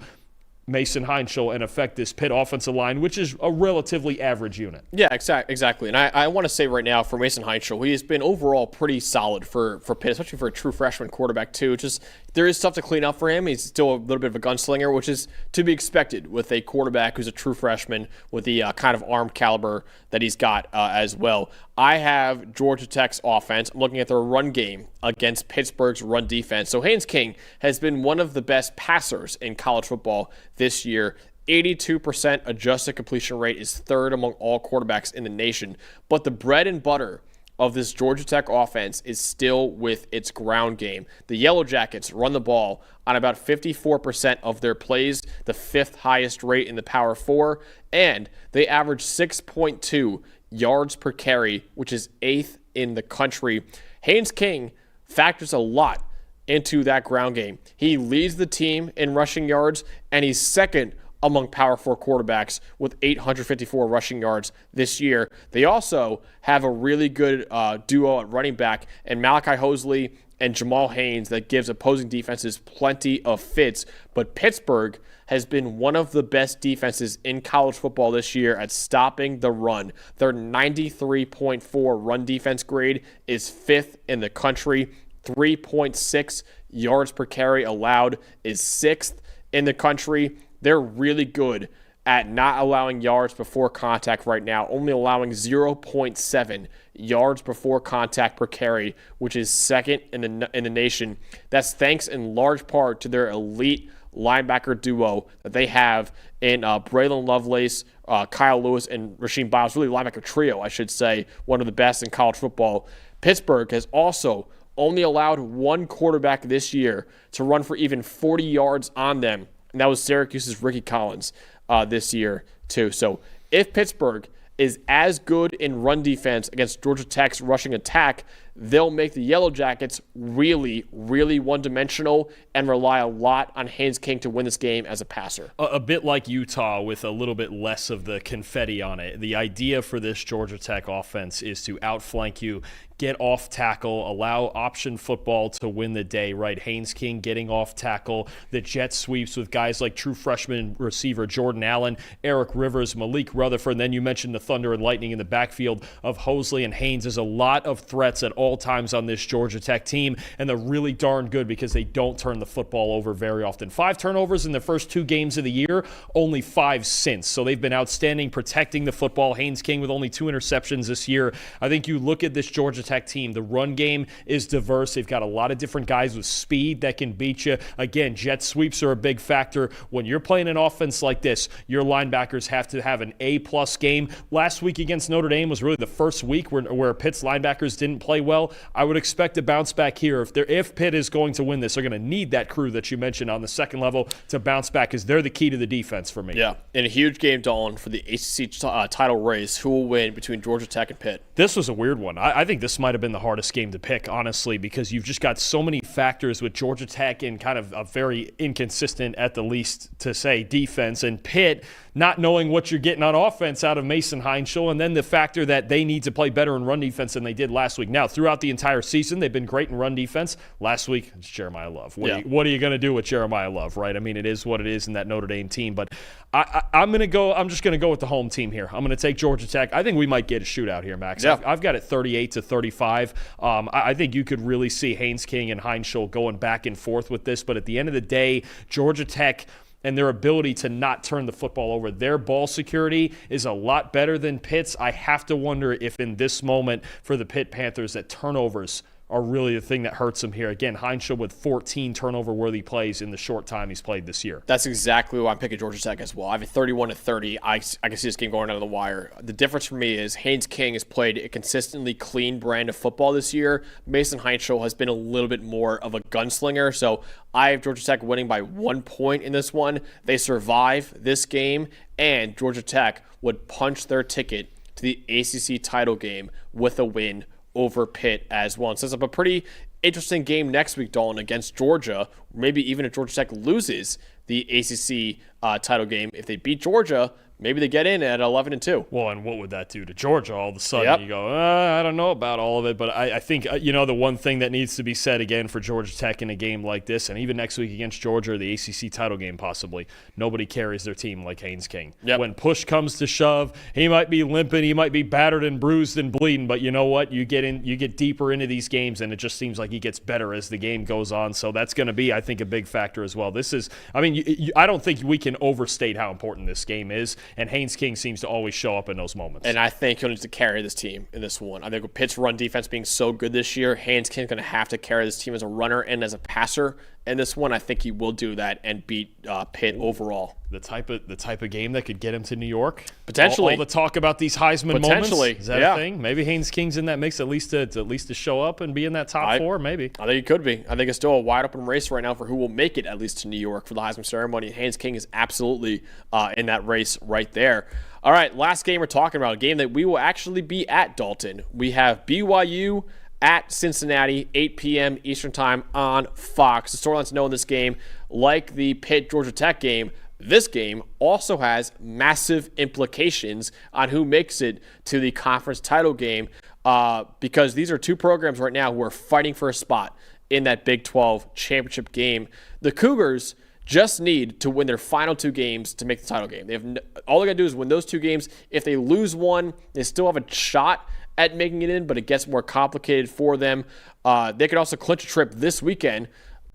Speaker 2: Mason Heinschel and affect this Pitt offensive line, which is a relatively average unit.
Speaker 1: Yeah, exactly. And I want to say right now for Mason Heinschel, he has been overall pretty solid for Pitt, especially for a true freshman quarterback too. Just there is stuff to clean up for him. He's still a little bit of a gunslinger, which is to be expected with a quarterback who's a true freshman with the kind of arm caliber that he's got as well. I have Georgia Tech's offense. I'm looking at their run game against Pittsburgh's run defense. So Haynes King has been one of the best passers in college football this year. 82% adjusted completion rate is third among all quarterbacks in the nation. But the bread and butter of this Georgia Tech offense is still with its ground game. The Yellow Jackets run the ball on about 54% of their plays, the 5th highest rate in the Power 4, and they average 6.2 yards per carry, which is 8th in the country. Haynes King factors a lot into that ground game. He leads the team in rushing yards, and he's second among Power 4 quarterbacks with 854 rushing yards this year. They also have a really good duo at running back and Malachi Hosley and Jamal Haynes that gives opposing defenses plenty of fits. But Pittsburgh has been one of the best defenses in college football this year at stopping the run. Their 93.4 run defense grade is 5th in the country. 3.6 yards per carry allowed is 6th in the country. They're really good at not allowing yards before contact right now, only allowing 0.7 yards before contact per carry, which is second in the nation. That's thanks in large part to their elite linebacker duo that they have in Braylon Lovelace, Kyle Lewis, and Rasheem Biles. Really linebacker trio, I should say, one of the best in college football. Pittsburgh has also only allowed one quarterback this year to run for even 40 yards on them, and that was Syracuse's Ricky Collins this year too. So if Pittsburgh is as good in run defense against Georgia Tech's rushing attack, they'll make the Yellow Jackets really, really one-dimensional and rely a lot on Haynes King to win this game as a passer.
Speaker 2: A bit like Utah with a little bit less of the confetti on it. The idea for this Georgia Tech offense is to outflank you, get off tackle, allow option football to win the day, right? Haynes King getting off tackle, the jet sweeps with guys like true freshman receiver Jordan Allen, Eric Rivers, Malik Rutherford, and then you mentioned the Thunder and Lightning in the backfield of Hosley and Haynes. There's a lot of threats at all times on this Georgia Tech team, and they're really darn good because they don't turn the football over very often. 5 turnovers in the first 2 games of the year, only 5 since. So they've been outstanding protecting the football. Haynes King with only 2 interceptions this year. I think you look at this Georgia Tech team, the run game is diverse. They've got a lot of different guys with speed that can beat you. Again, jet sweeps are a big factor. When you're playing an offense like this, your linebackers have to have an A-plus game. Last week against Notre Dame was really the first week where Pitt's linebackers didn't play well. I would expect a bounce back here. If Pitt is going to win this, they're going to need that crew that you mentioned on the second level to bounce back because they're the key to the defense for me.
Speaker 1: Yeah, in a huge game, Dalton, for the ACC title race, who will win between Georgia Tech and Pitt?
Speaker 3: This was a weird one. I think this might have been the hardest game to pick, honestly, because you've just got so many factors with Georgia Tech and kind of a very inconsistent, at the least to say, defense, and Pitt not knowing what you're getting on offense out of Mason Heinschel, and then the factor that they need to play better in run defense than they did last week. Now, throughout the entire season, they've been great in run defense. Last week, it's Jeremiah Love. What are you going to do with Jeremiah Love, right? I mean, it is what it is in that Notre Dame team, but I'm just going to go with the home team here. I'm going to take Georgia Tech. I think we might get a shootout here, Max.
Speaker 1: Yeah.
Speaker 3: I've got it 38-35. I think you could really see Haynes King and Heinschel going back and forth with this, but at the end of the day, Georgia Tech and their ability to not turn the football over, their ball security is a lot better than Pitt's. I have to wonder if in this moment for the Pitt Panthers that turnovers are really the thing that hurts him here. Again, Heinschel with 14 turnover-worthy plays in the short time he's played this year.
Speaker 1: That's exactly why I'm picking Georgia Tech as well. I have a 31-30. I can see this game going down to the wire. The difference for me is Haynes King has played a consistently clean brand of football this year. Mason Heinschel has been a little bit more of a gunslinger. So I have Georgia Tech winning by 1 point in this one. They survive this game, and Georgia Tech would punch their ticket to the ACC title game with a win over Pitt as well. And sets up a pretty interesting game next week, Dalton, against Georgia. Maybe even if Georgia Tech loses the ACC title game, if they beat Georgia, maybe they get in at 11-2.
Speaker 3: Well, and what would that do to Georgia all of a sudden? Yep. You go, I don't know about all of it, but I think, the one thing that needs to be said again for Georgia Tech in a game like this, and even next week against Georgia, the ACC title game possibly, nobody carries their team like Haynes King.
Speaker 1: Yep.
Speaker 3: When push comes to shove, he might be limping, he might be battered and bruised and bleeding, but you know what? You get deeper into these games, and it just seems like he gets better as the game goes on, so that's going to be, I think, a big factor as well. I don't think we can overstate how important this game is. And Haynes King seems to always show up in those moments.
Speaker 1: And I think he'll need to carry this team in this one. I think with Pitt's run defense being so good this year, Haynes King's going to have to carry this team as a runner and as a passer in this one. I think he will do that and beat Pitt overall.
Speaker 3: The type of game that could get him to New York?
Speaker 1: Potentially.
Speaker 3: All the talk about these Heisman moments? Is that
Speaker 1: yeah.
Speaker 3: a thing? Maybe Haynes King's in that mix at least to show up and be in that top four, maybe.
Speaker 1: I think he could be. I think it's still a wide open race right now for who will make it at least to New York for the Heisman ceremony. Haynes King is absolutely in that race right there. All right, last game we're talking about, a game that we will actually be at, Dalton. We have BYU at Cincinnati, 8 p.m. Eastern Time on Fox. The storyline to know in this game, like the Pitt-Georgia Tech game, this game also has massive implications on who makes it to the conference title game because these are two programs right now who are fighting for a spot in that Big 12 championship game. The Cougars just need to win their final two games to make the title game. All they got to do is win those two games. If they lose one, they still have a shot at making it in, but it gets more complicated for them. They could also clinch a trip this weekend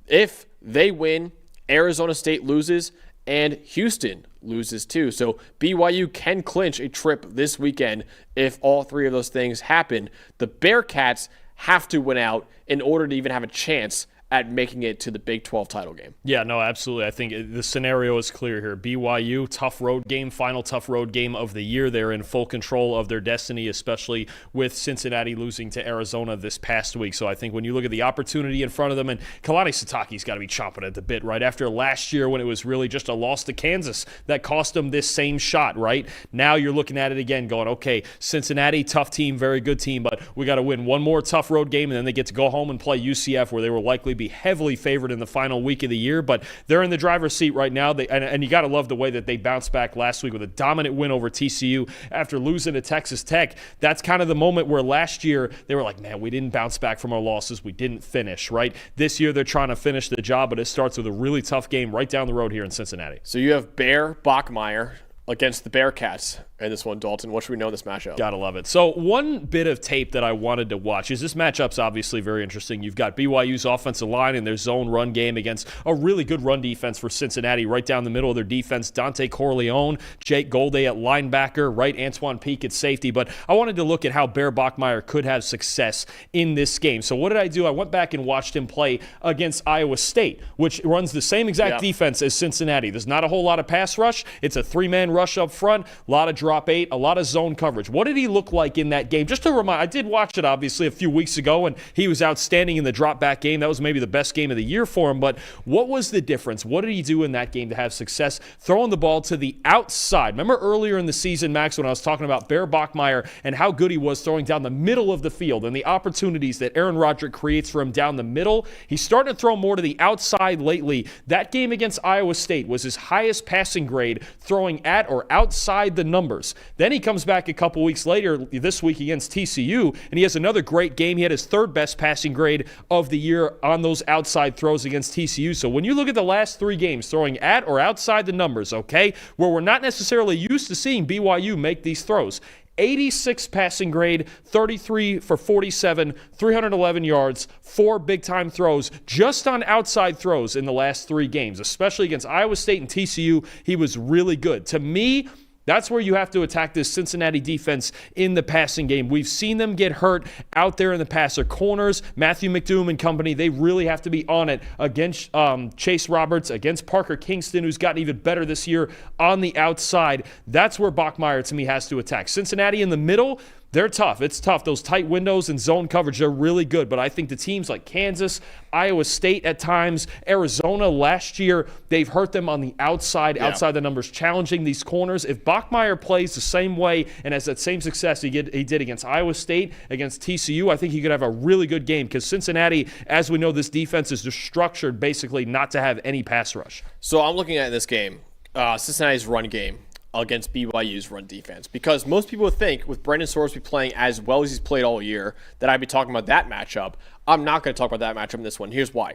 Speaker 1: if they win, Arizona State loses, and Houston loses too. So BYU can clinch a trip this weekend if all three of those things happen. The Bearcats have to win out in order to even have a chance at making it to the Big 12 title game.
Speaker 3: Yeah, no, absolutely. I think the scenario is clear here. BYU, tough road game, final tough road game of the year. They're in full control of their destiny, especially with Cincinnati losing to Arizona this past week. So I think when you look at the opportunity in front of them, and Kalani Sitake's got to be chomping at the bit, right? After last year when it was really just a loss to Kansas that cost them this same shot, right? Now you're looking at it again going, okay, Cincinnati, tough team, very good team, but we got to win one more tough road game, and then they get to go home and play UCF where they will likely be heavily favored in the final week of the year, but they're in the driver's seat right now. And you got to love the way that they bounced back last week with a dominant win over TCU after losing to Texas Tech. That's kind of the moment where last year they were like, man, we didn't bounce back from our losses. We didn't finish, right? This year they're trying to finish the job, but it starts with a really tough game right down the road here in Cincinnati.
Speaker 1: So you have Bear Bachmeier against the Bearcats in this one, Dalton. What should we know in this matchup?
Speaker 3: Gotta love it. So one bit of tape that I wanted to watch is this matchup's obviously very interesting. You've got BYU's offensive line and their zone run game against a really good run defense for Cincinnati right down the middle of their defense. Dante Corleone, Jake Golday at linebacker, right? Antoine Peak at safety. But I wanted to look at how Bear Bachmeier could have success in this game. So what did I do? I went back and watched him play against Iowa State, which runs the same exact defense as Cincinnati. There's not a whole lot of pass rush. It's a three-man rush up front, a lot of drop 8, a lot of zone coverage. What did he look like in that game? Just to remind, I did watch it obviously a few weeks ago, and he was outstanding in the drop back game. That was maybe the best game of the year for him, but what was the difference? What did he do in that game to have success throwing the ball to the outside? Remember earlier in the season, Max, when I was talking about Bear Bachmeier and how good he was throwing down the middle of the field and the opportunities that Aaron Roderick creates for him down the middle? He's starting to throw more to the outside lately. That game against Iowa State was his highest passing grade, throwing at or outside the numbers. Then he comes back a couple weeks later this week against TCU, and he has another great game. He had his third best passing grade of the year on those outside throws against TCU. So when you look at the last 3 games, throwing at or outside the numbers, okay, where we're not necessarily used to seeing BYU make these throws, 86 passing grade, 33 for 47, 311 yards, 4 big-time throws just on outside throws in the last 3 games, especially against Iowa State and TCU. He was really good. To me, that's where you have to attack this Cincinnati defense in the passing game. We've seen them get hurt out there in the pass. Their corners, Matthew McDoom and company, they really have to be on it against Chase Roberts, against Parker Kingston, who's gotten even better this year on the outside. That's where Bachmeier, to me, has to attack. Cincinnati in the middle, they're tough. It's tough. Those tight windows and zone coverage, they're really good. But I think the teams like Kansas, Iowa State at times, Arizona last year, they've hurt them on the outside the numbers, challenging these corners. If Bachmeier plays the same way and has that same success he did against Iowa State, against TCU, I think he could have a really good game because Cincinnati, as we know, this defense is just structured basically not to have any pass rush.
Speaker 1: So I'm looking at this game, Cincinnati's run game against BYU's run defense, because most people would think with Brendan Sorsby playing as well as he's played all year that I'd be talking about that matchup. I'm not going to talk about that matchup in this one. Here's why.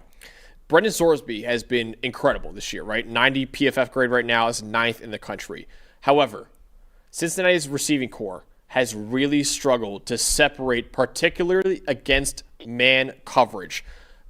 Speaker 1: Brendan Sorsby has been incredible this year, right? 90 PFF grade right now, is 9th in the country. However, Cincinnati's receiving core has really struggled to separate, particularly against man coverage.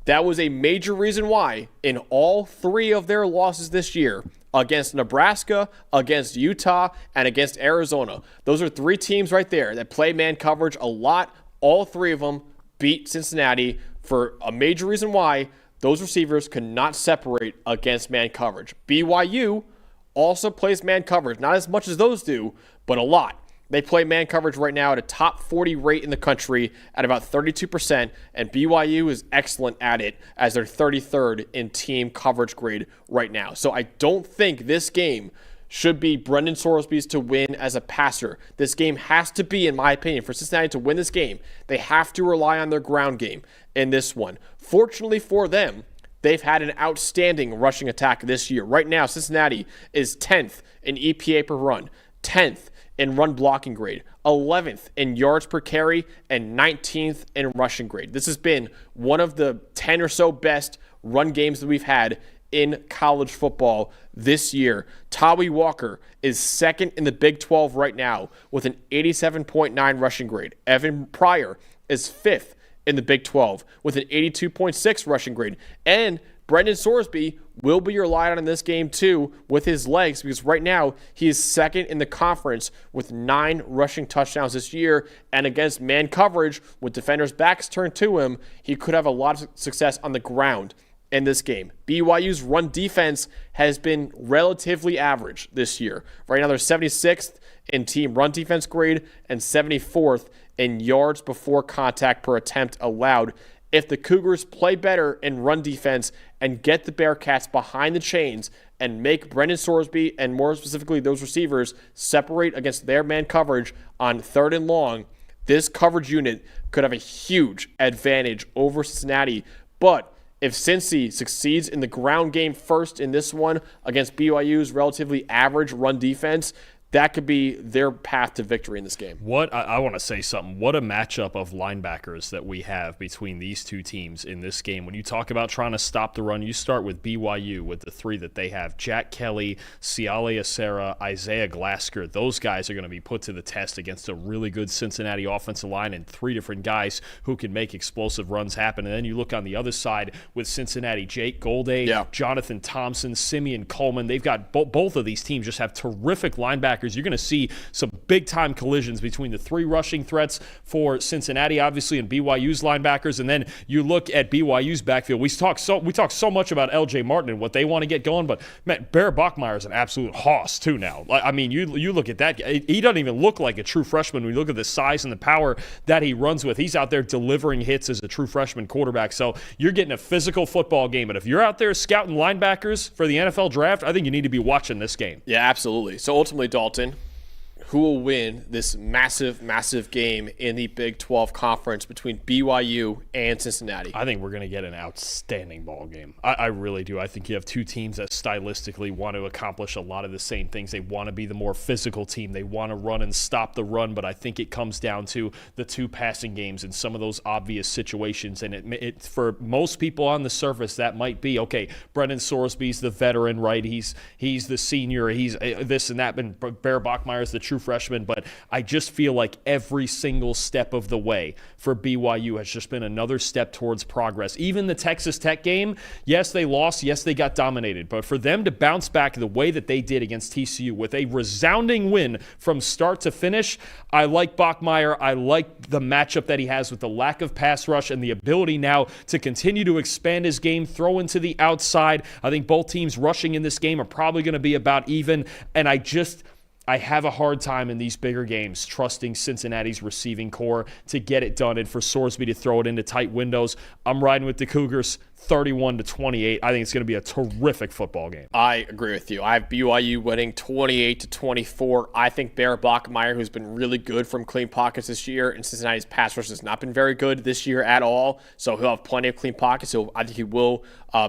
Speaker 1: That was a major reason why in all 3 of their losses this year, against Nebraska, against Utah, and against Arizona. Those are 3 teams right there that play man coverage a lot. All 3 of them beat Cincinnati for a major reason why those receivers could not separate against man coverage. BYU also plays man coverage, not as much as those do, but a lot. They play man coverage right now at a top 40 rate in the country at about 32%, and BYU is excellent at it as they're 33rd in team coverage grade right now. So I don't think this game should be Brendan Sorsby's to win as a passer. This game has to be, in my opinion, for Cincinnati to win this game, they have to rely on their ground game in this one. Fortunately for them, they've had an outstanding rushing attack this year. Right now, Cincinnati is 10th in EPA per run, 10th in run blocking grade, 11th in yards per carry, and 19th in rushing grade. This has been one of the 10 or so best run games that we've had in college football this year. Tawi Walker is 2nd in the Big 12 right now with an 87.9 rushing grade. Evan Pryor is 5th in the Big 12 with an 82.6 rushing grade. And Brendan Sorsby will be relied on in this game too with his legs, because right now he is 2nd in the conference with 9 rushing touchdowns this year. And against man coverage with defenders' backs turned to him, he could have a lot of success on the ground in this game. BYU's run defense has been relatively average this year. Right now they're 76th in team run defense grade and 74th in yards before contact per attempt allowed. If the Cougars play better in run defense and get the Bearcats behind the chains and make Brendan Sorsby and more specifically those receivers separate against their man coverage on 3rd and long, this coverage unit could have a huge advantage over Cincinnati. But if Cincy succeeds in the ground game first in this one against BYU's relatively average run defense, that could be their path to victory in this game.
Speaker 2: I want to say something. What a matchup of linebackers that we have between these 2 teams in this game. When you talk about trying to stop the run, you start with BYU with the 3 that they have. Jack Kelly, Siale Acera, Isaiah Glasker. Those guys are going to be put to the test against a really good Cincinnati offensive line and 3 different guys who can make explosive runs happen. And then you look on the other side with Cincinnati, Jake Golday, Jonathan Thompson, Simeon Coleman. They've got both of these teams just have terrific linebackers linebackers. You're going to see some big-time collisions between the 3 rushing threats for Cincinnati, obviously, and BYU's linebackers. And then you look at BYU's backfield. We talk so much about L.J. Martin and what they want to get going, but, man, Bear Bachmeier is an absolute hoss, too, now. I mean, you look at that. He doesn't even look like a true freshman when you look at the size and the power that he runs with. He's out there delivering hits as a true freshman quarterback. So you're getting a physical football game. But if you're out there scouting linebackers for the NFL draft, I think you need to be watching this game.
Speaker 1: Yeah, absolutely. So ultimately, Dalton, who will win this massive, massive game in the Big 12 Conference between BYU and Cincinnati?
Speaker 2: I think we're going to get an outstanding ball game. I really do. I think you have 2 teams that stylistically want to accomplish a lot of the same things. They want to be the more physical team. They want to run and stop the run, but I think it comes down to the 2 passing games and some of those obvious situations. And it for most people on the surface, that might be, okay, Brendan Sorsby's the veteran, right? He's the senior. He's this and that. And Bear Bachmeier is the true freshman, but I just feel like every single step of the way for BYU has just been another step towards progress. Even the Texas Tech game, yes, they lost, yes, they got dominated, but for them to bounce back the way that they did against TCU with a resounding win from start to finish, I like Bachmeier. I like the matchup that he has with the lack of pass rush and the ability now to continue to expand his game, throw into the outside. I think both teams rushing in this game are probably going to be about even, and I have a hard time in these bigger games trusting Cincinnati's receiving core to get it done and for Sorsby to throw it into tight windows. I'm riding with the Cougars 31-28. I think it's going to be a terrific football game.
Speaker 1: I agree with you. I have BYU winning 28-24. I think Bear Bachmeier, who's been really good from clean pockets this year, and Cincinnati's pass rush has not been very good this year at all, so he'll have plenty of clean pockets. I think he will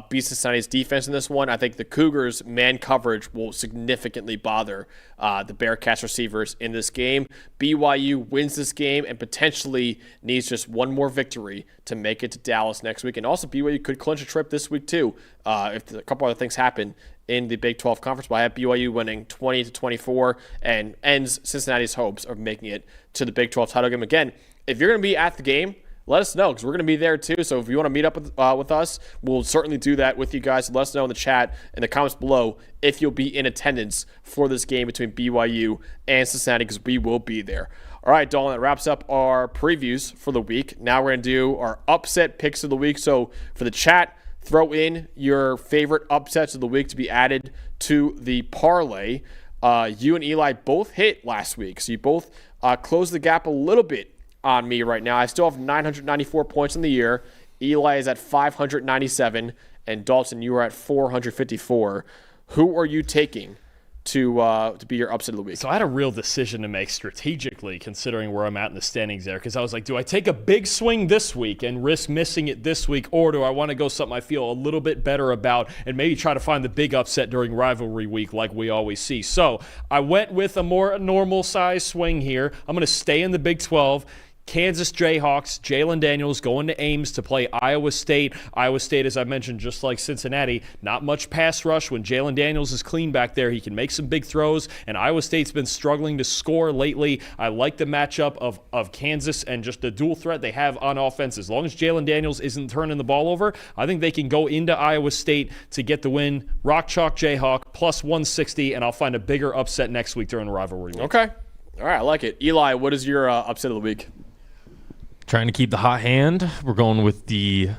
Speaker 1: beat Cincinnati's defense in this one. I think the Cougars' man coverage will significantly bother the Bearcats receivers in this game. BYU wins this game and potentially needs just one more victory to make it to Dallas next week. And also BYU could clinch a trip this week too if a couple other things happen in the Big 12 Conference. But I have BYU winning 20-24 and ends Cincinnati's hopes of making it to the Big 12 title game. Again, if you're going to be at the game, let us know because we're going to be there too. So if you want to meet up with us, we'll certainly do that with you guys. Let us know in the chat, in the comments below, if you'll be in attendance for this game between BYU and Cincinnati because we will be there. All right, Dalton, that wraps up our previews for the week. Now we're going to do our upset picks of the week. So for the chat, throw in your favorite upsets of the week to be added to the parlay. You and Eli both hit last week, so you both closed the gap a little bit on me right now. I still have 994 points in the year. Eli is at 597, and Dalton, you are at 454. Who are you taking to be your upset of the week?
Speaker 2: So I had a real decision to make strategically, considering where I'm at in the standings there, because I was like, do I take a big swing this week and risk missing it this week, or do I want to go something I feel a little bit better about and maybe try to find the big upset during rivalry week like we always see? So I went with a more normal size swing here. I'm going to stay in the Big 12. Kansas Jayhawks, Jalen Daniels going to Ames to play Iowa State. Iowa State, as I mentioned, just like Cincinnati, not much pass rush. When Jalen Daniels is clean back there, he can make some big throws, and Iowa State's been struggling to score lately. I like the matchup of Kansas and just the dual threat they have on offense. As long as Jalen Daniels isn't turning the ball over, I think they can go into Iowa State to get the win. Rock Chalk Jayhawk, plus 160, and I'll find a bigger upset next week during the rivalry week.
Speaker 1: Okay. All right, I like it. Eli, what is your upset of the week?
Speaker 4: Trying to keep the hot hand. We're going with the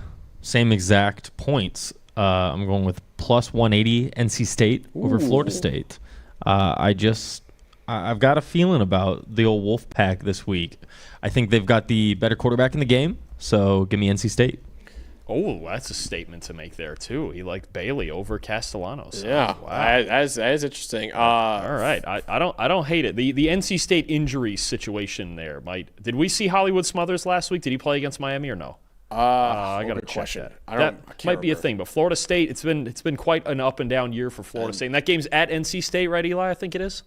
Speaker 4: same exact points. I'm going with plus 180 NC State over Florida State. I've got a feeling about the old Wolfpack this week. I think they've got the better quarterback in the game, so give me NC State.
Speaker 2: Oh, that's a statement to make there, too. He liked Bailey over Castellanos.
Speaker 1: Yeah,
Speaker 2: wow.
Speaker 1: that is interesting.
Speaker 2: All right, I don't hate it. The NC State injury situation there did we see Hollywood Smothers last week? Did he play against Miami or no? I got to check that. That might be a thing, but Florida State, it's been quite an up and down year for Florida State. And that game's at NC State, right, Eli? I think it is.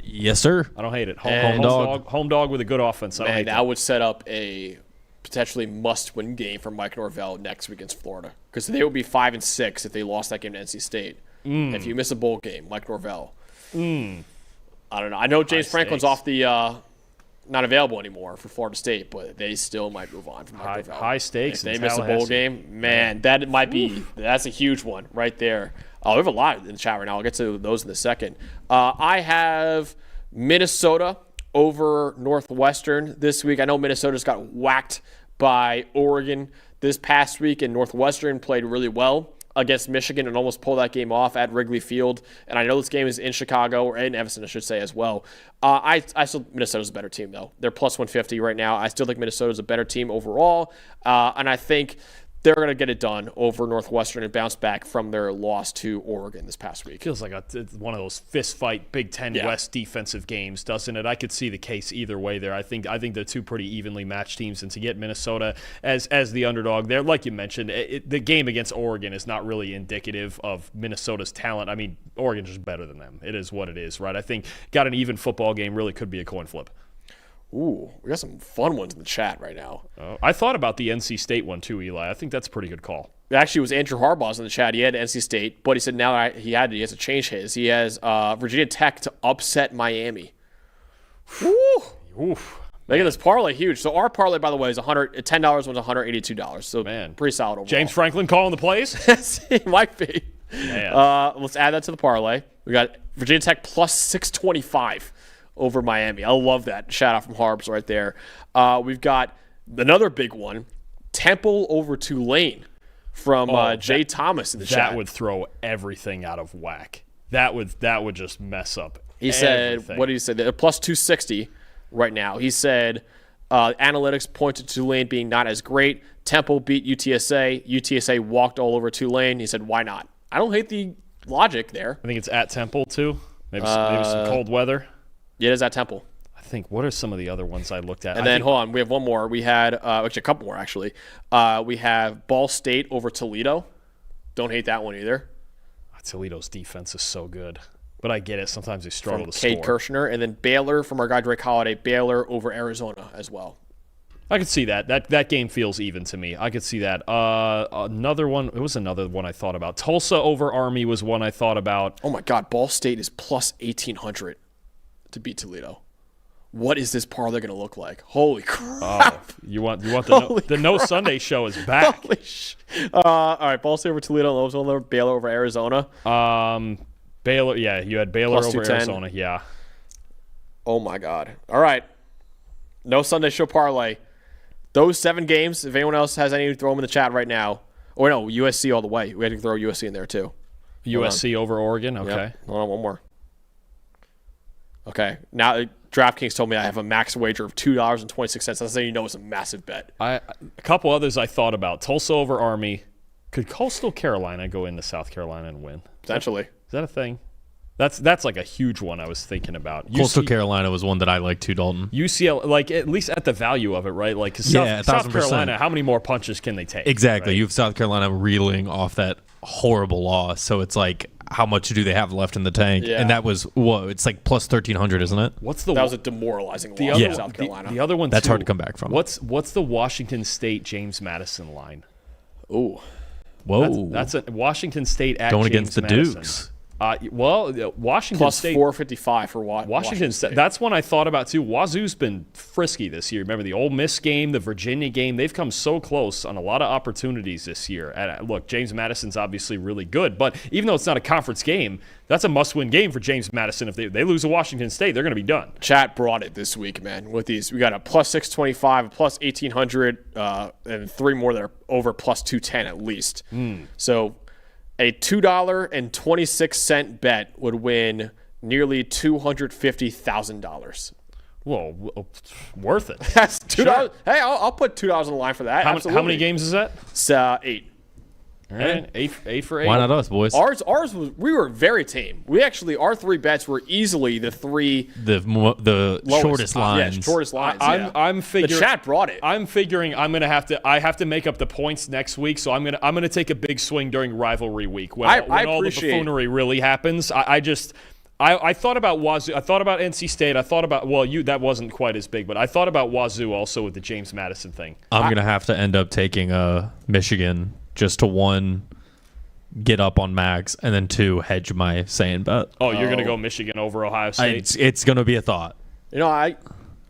Speaker 4: Yes, sir.
Speaker 2: I don't hate it. Home dog with a good offense.
Speaker 1: Man, that would set up a potentially must-win game for Mike Norvell next week against Florida because they would be 5-6 if they lost that game to NC State. If you miss a bowl game, Mike Norvell. I don't know. I know James Franklin's off the not available anymore for Florida State, but they still might move on from Mike Norvell.
Speaker 2: High stakes.
Speaker 1: If they miss a bowl game, man, that's a huge one right there. We have a lot in the chat right now. I'll get to those in a second. I have Minnesota over Northwestern this week. I know Minnesota's got whacked by Oregon this past week, and Northwestern played really well against Michigan and almost pulled that game off at Wrigley Field. And I know this game is in Chicago, or in Evanston, I should say, as well. I still Minnesota's a better team, though. They're plus 150 right now. I still think Minnesota's a better team overall, and I think they're going to get it done over Northwestern and bounce back from their loss to Oregon this past week.
Speaker 2: Feels like one of those fist fight Big Ten West defensive games, doesn't it? I could see the case either way there. I think they're two pretty evenly matched teams, and to get Minnesota as the underdog there, like you mentioned, the game against Oregon is not really indicative of Minnesota's talent. I mean, Oregon's just better than them. It is what it is, right? I think got an even football game really could be a coin flip.
Speaker 1: Ooh, we got some fun ones in the chat right now.
Speaker 2: I thought about the NC State one too, Eli. I think that's a pretty good call.
Speaker 1: It actually was Andrew Harbaugh's in the chat. He had NC State, but he said now he has to change his. He has Virginia Tech to upset Miami. Woo!
Speaker 2: Oof.
Speaker 1: Look at this parlay, huge. So our parlay, by the way, is $10 was $182. So
Speaker 2: man,
Speaker 1: pretty solid overall.
Speaker 2: James Franklin calling the plays?
Speaker 1: It might be.
Speaker 2: Man.
Speaker 1: Let's add that to the parlay. We got Virginia Tech plus 625 over Miami. I love that. Shout out from Harbs right there. We've got another big one, Temple over Tulane from Jay Thomas in the chat.
Speaker 2: That would throw everything out of whack. That would just mess up.
Speaker 1: He said, what did he say? They're plus 260 right now. He said analytics pointed to Tulane being not as great. Temple beat UTSA. UTSA walked all over Tulane. He said, why not? I don't hate the logic there.
Speaker 2: I think it's at Temple too. Maybe some cold weather.
Speaker 1: Yeah, it is at Temple.
Speaker 2: I think, what are some of the other ones I looked at?
Speaker 1: And then, hold on, we have one more. We had, actually a couple more, actually. We have Ball State over Toledo. Don't hate that one either.
Speaker 2: Toledo's defense is so good. But I get it. Sometimes they struggle
Speaker 1: From
Speaker 2: to
Speaker 1: Cade
Speaker 2: score.
Speaker 1: Kirshner. And then Baylor from our guy Drake Holiday. Baylor over Arizona as well.
Speaker 2: I could see that. That game feels even to me. I could see that. Another one. It was another one I thought about. Tulsa over Army was one I thought about.
Speaker 1: Oh, my God. Ball State is plus 1,800 to beat Toledo. What is this parlay going to look like? Holy crap.
Speaker 2: Oh, you want the No Sunday show is back.
Speaker 1: All right, Ball State over Toledo, Louisville, Baylor over Arizona.
Speaker 2: Baylor, yeah, you had Baylor
Speaker 1: Plus
Speaker 2: over
Speaker 1: 210.
Speaker 2: Arizona, yeah.
Speaker 1: Oh, my God. All right. No Sunday show parlay. Those 7 games, if anyone else has any, throw them in the chat right now. Or no, USC all the way. We had to throw USC in there too.
Speaker 2: USC over Oregon, okay.
Speaker 1: Yep. Hold on, one more. Okay, now DraftKings told me I have a max wager of $2.26. That's how you know it's a massive bet.
Speaker 2: A couple others I thought about. Tulsa over Army. Could Coastal Carolina go into South Carolina and win?
Speaker 1: Potentially.
Speaker 2: Is that a thing? That's like a huge one I was thinking about.
Speaker 4: Coastal Carolina was one that I like too, Dalton.
Speaker 2: UCL, like at least at the value of it, right? Like
Speaker 4: Yeah,
Speaker 2: South
Speaker 4: 1,000%.
Speaker 2: Carolina, how many more punches can they take?
Speaker 4: Exactly.
Speaker 2: Right?
Speaker 4: You have South Carolina reeling off that horrible loss, so it's like, how much do they have left in the tank?
Speaker 1: Yeah.
Speaker 4: And that was, it's like plus 1,300, isn't it?
Speaker 1: That was a demoralizing loss
Speaker 2: other
Speaker 1: for South Carolina.
Speaker 2: The other one,
Speaker 4: That's
Speaker 2: too,
Speaker 4: hard to come back from.
Speaker 2: What's the Washington State James Madison line?
Speaker 1: Ooh.
Speaker 4: Whoa.
Speaker 2: That's a Washington State at
Speaker 4: Going
Speaker 2: James
Speaker 4: against the
Speaker 2: Madison.
Speaker 4: Dukes.
Speaker 2: Washington
Speaker 1: Plus
Speaker 2: State
Speaker 1: 455 for
Speaker 2: Washington State. That's one I thought about too. Wazoo's been frisky this year. Remember the Ole Miss game, the Virginia game. They've come so close on a lot of opportunities this year. And look, James Madison's obviously really good, but even though it's not a conference game, that's a must-win game for James Madison. If they lose to Washington State, they're going to be done.
Speaker 1: Chat brought it this week, man. With these, we got a plus 625, a plus 1,800, and 3 more that are over plus 210 at least. So a $2.26 bet would win nearly $250,000.
Speaker 2: Whoa, worth it.
Speaker 1: That's $2. Sure. Hey, I'll put $2 on the line for that.
Speaker 2: How many games is that?
Speaker 1: It's 8.
Speaker 2: All right, 8 for 8.
Speaker 4: Why not us, boys?
Speaker 1: Ours was, we were very tame. Our 3 bets were easily the 3
Speaker 4: the
Speaker 1: lowest,
Speaker 4: shortest lines.
Speaker 1: Yeah, shortest lines.
Speaker 2: I'm figuring
Speaker 1: the chat brought it.
Speaker 2: I'm figuring I have to make up the points next week, so I'm gonna take a big swing during rivalry week when all the buffoonery really happens. I thought about Wazoo. I thought about NC State. I thought about that wasn't quite as big, but I thought about Wazoo also with the James Madison thing.
Speaker 4: I'm gonna have to end up taking Michigan just to 1, get up on max, and then 2, hedge my saying bet.
Speaker 2: Oh, you're gonna go Michigan over Ohio State?
Speaker 4: It's gonna be a thought.
Speaker 1: I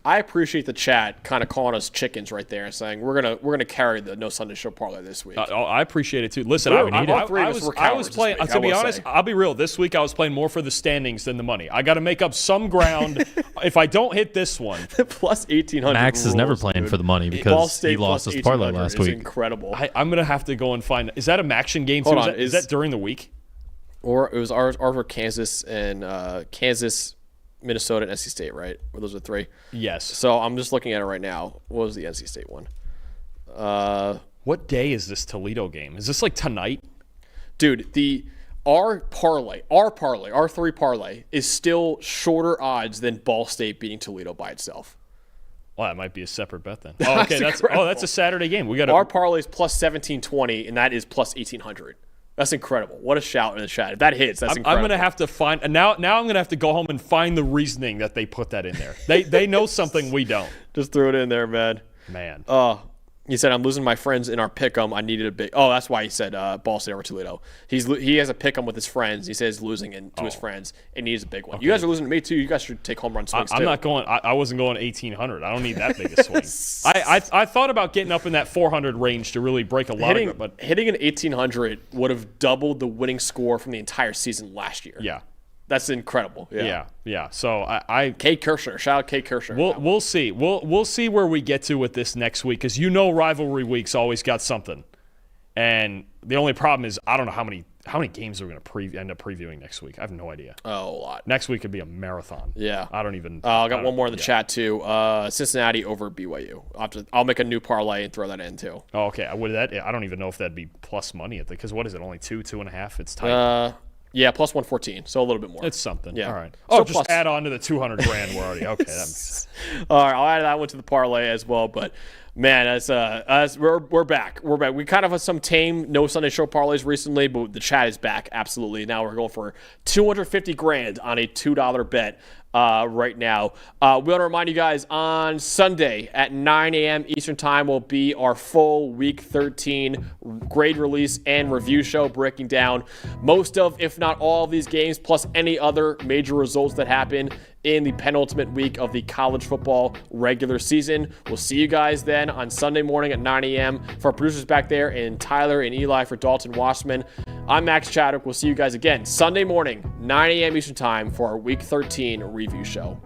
Speaker 1: I appreciate the chat kind of calling us chickens right there and saying we're gonna carry the No Sunday Show parlay this week.
Speaker 2: I appreciate it too. Listen,
Speaker 1: All
Speaker 2: I was playing. To be honest, I'll be real. This week I was playing more for the standings than the money. I got to make up some ground. If I don't hit this one,
Speaker 1: plus 1,800.
Speaker 4: Max is never playing for the money because he lost his parlay last week.
Speaker 1: Incredible.
Speaker 2: I'm gonna have to go and find. Is that a Maction game too? Is that during the week?
Speaker 1: Or it was ours were Kansas and Kansas, Minnesota, and NC State, right? Or those are three.
Speaker 2: Yes.
Speaker 1: So I'm just looking at it right now. What was the NC State one?
Speaker 2: What day is this Toledo game? Is this like tonight?
Speaker 1: Dude, our three parlay is still shorter odds than Ball State beating Toledo by itself.
Speaker 2: Well, that might be a separate bet then. Oh, okay, that's a Saturday game. We got
Speaker 1: our parlay is plus 1720, and that is plus 1,800. That's incredible. What a shout in the chat. If that hits, that's incredible.
Speaker 2: I'm going to have to find – now I'm going to have to go home and find the reasoning that they put that in there. They know something we don't.
Speaker 1: Just threw it in there, man.
Speaker 2: Man.
Speaker 1: He said, I'm losing my friends in our pick'em. I needed a big – oh, that's why he said Ball State over Toledo. He has a pick'em with his friends. He says losing to his friends and needs a big one. Okay. You guys are losing to me, too. You guys should take home run swings,
Speaker 2: I'm not going – I wasn't going 1,800. I don't need that big a swing. I thought about getting up in that 400 range to really break a lot of it. But
Speaker 1: hitting an 1,800 would have doubled the winning score from the entire season last year.
Speaker 2: Yeah.
Speaker 1: That's incredible.
Speaker 2: Yeah. So
Speaker 1: Kate Kirscher. Shout out Kate Kirscher.
Speaker 2: We'll see. We'll see where we get to with this next week, because rivalry week's always got something. And the only problem is I don't know how many games are we going to end up previewing next week. I have no idea.
Speaker 1: Oh, a lot.
Speaker 2: Next week could be a marathon.
Speaker 1: Yeah.
Speaker 2: I don't even.
Speaker 1: I got one more in the chat too. Cincinnati over BYU. I'll make a new parlay and throw that in too.
Speaker 2: Oh, okay. I don't even know if that'd be plus money at because what is it? Only 2.5. It's tight.
Speaker 1: Yeah, plus 114, so a little bit more.
Speaker 2: It's something.
Speaker 1: Yeah.
Speaker 2: All right.
Speaker 1: So
Speaker 2: just add on to the 200 grand we're already. Okay.
Speaker 1: All right, I'll add that one to the parlay as well. But man, we're back. We're back. We kind of have some tame No Sunday Show parlays recently, but the chat is back absolutely. Now we're going for 250 grand on a $2 bet. Right now. We want to remind you guys on Sunday at 9 a.m. Eastern Time will be our full Week 13 grade release and review show, breaking down most of, if not all of these games, plus any other major results that happen in the penultimate week of the college football regular season. We'll see you guys then on Sunday morning at 9 a.m. For our producers back there and Tyler and Eli for Dalton Wasserman. I'm Max Chadwick. We'll see you guys again Sunday morning, 9 a.m. Eastern Time for our Week 13 review show.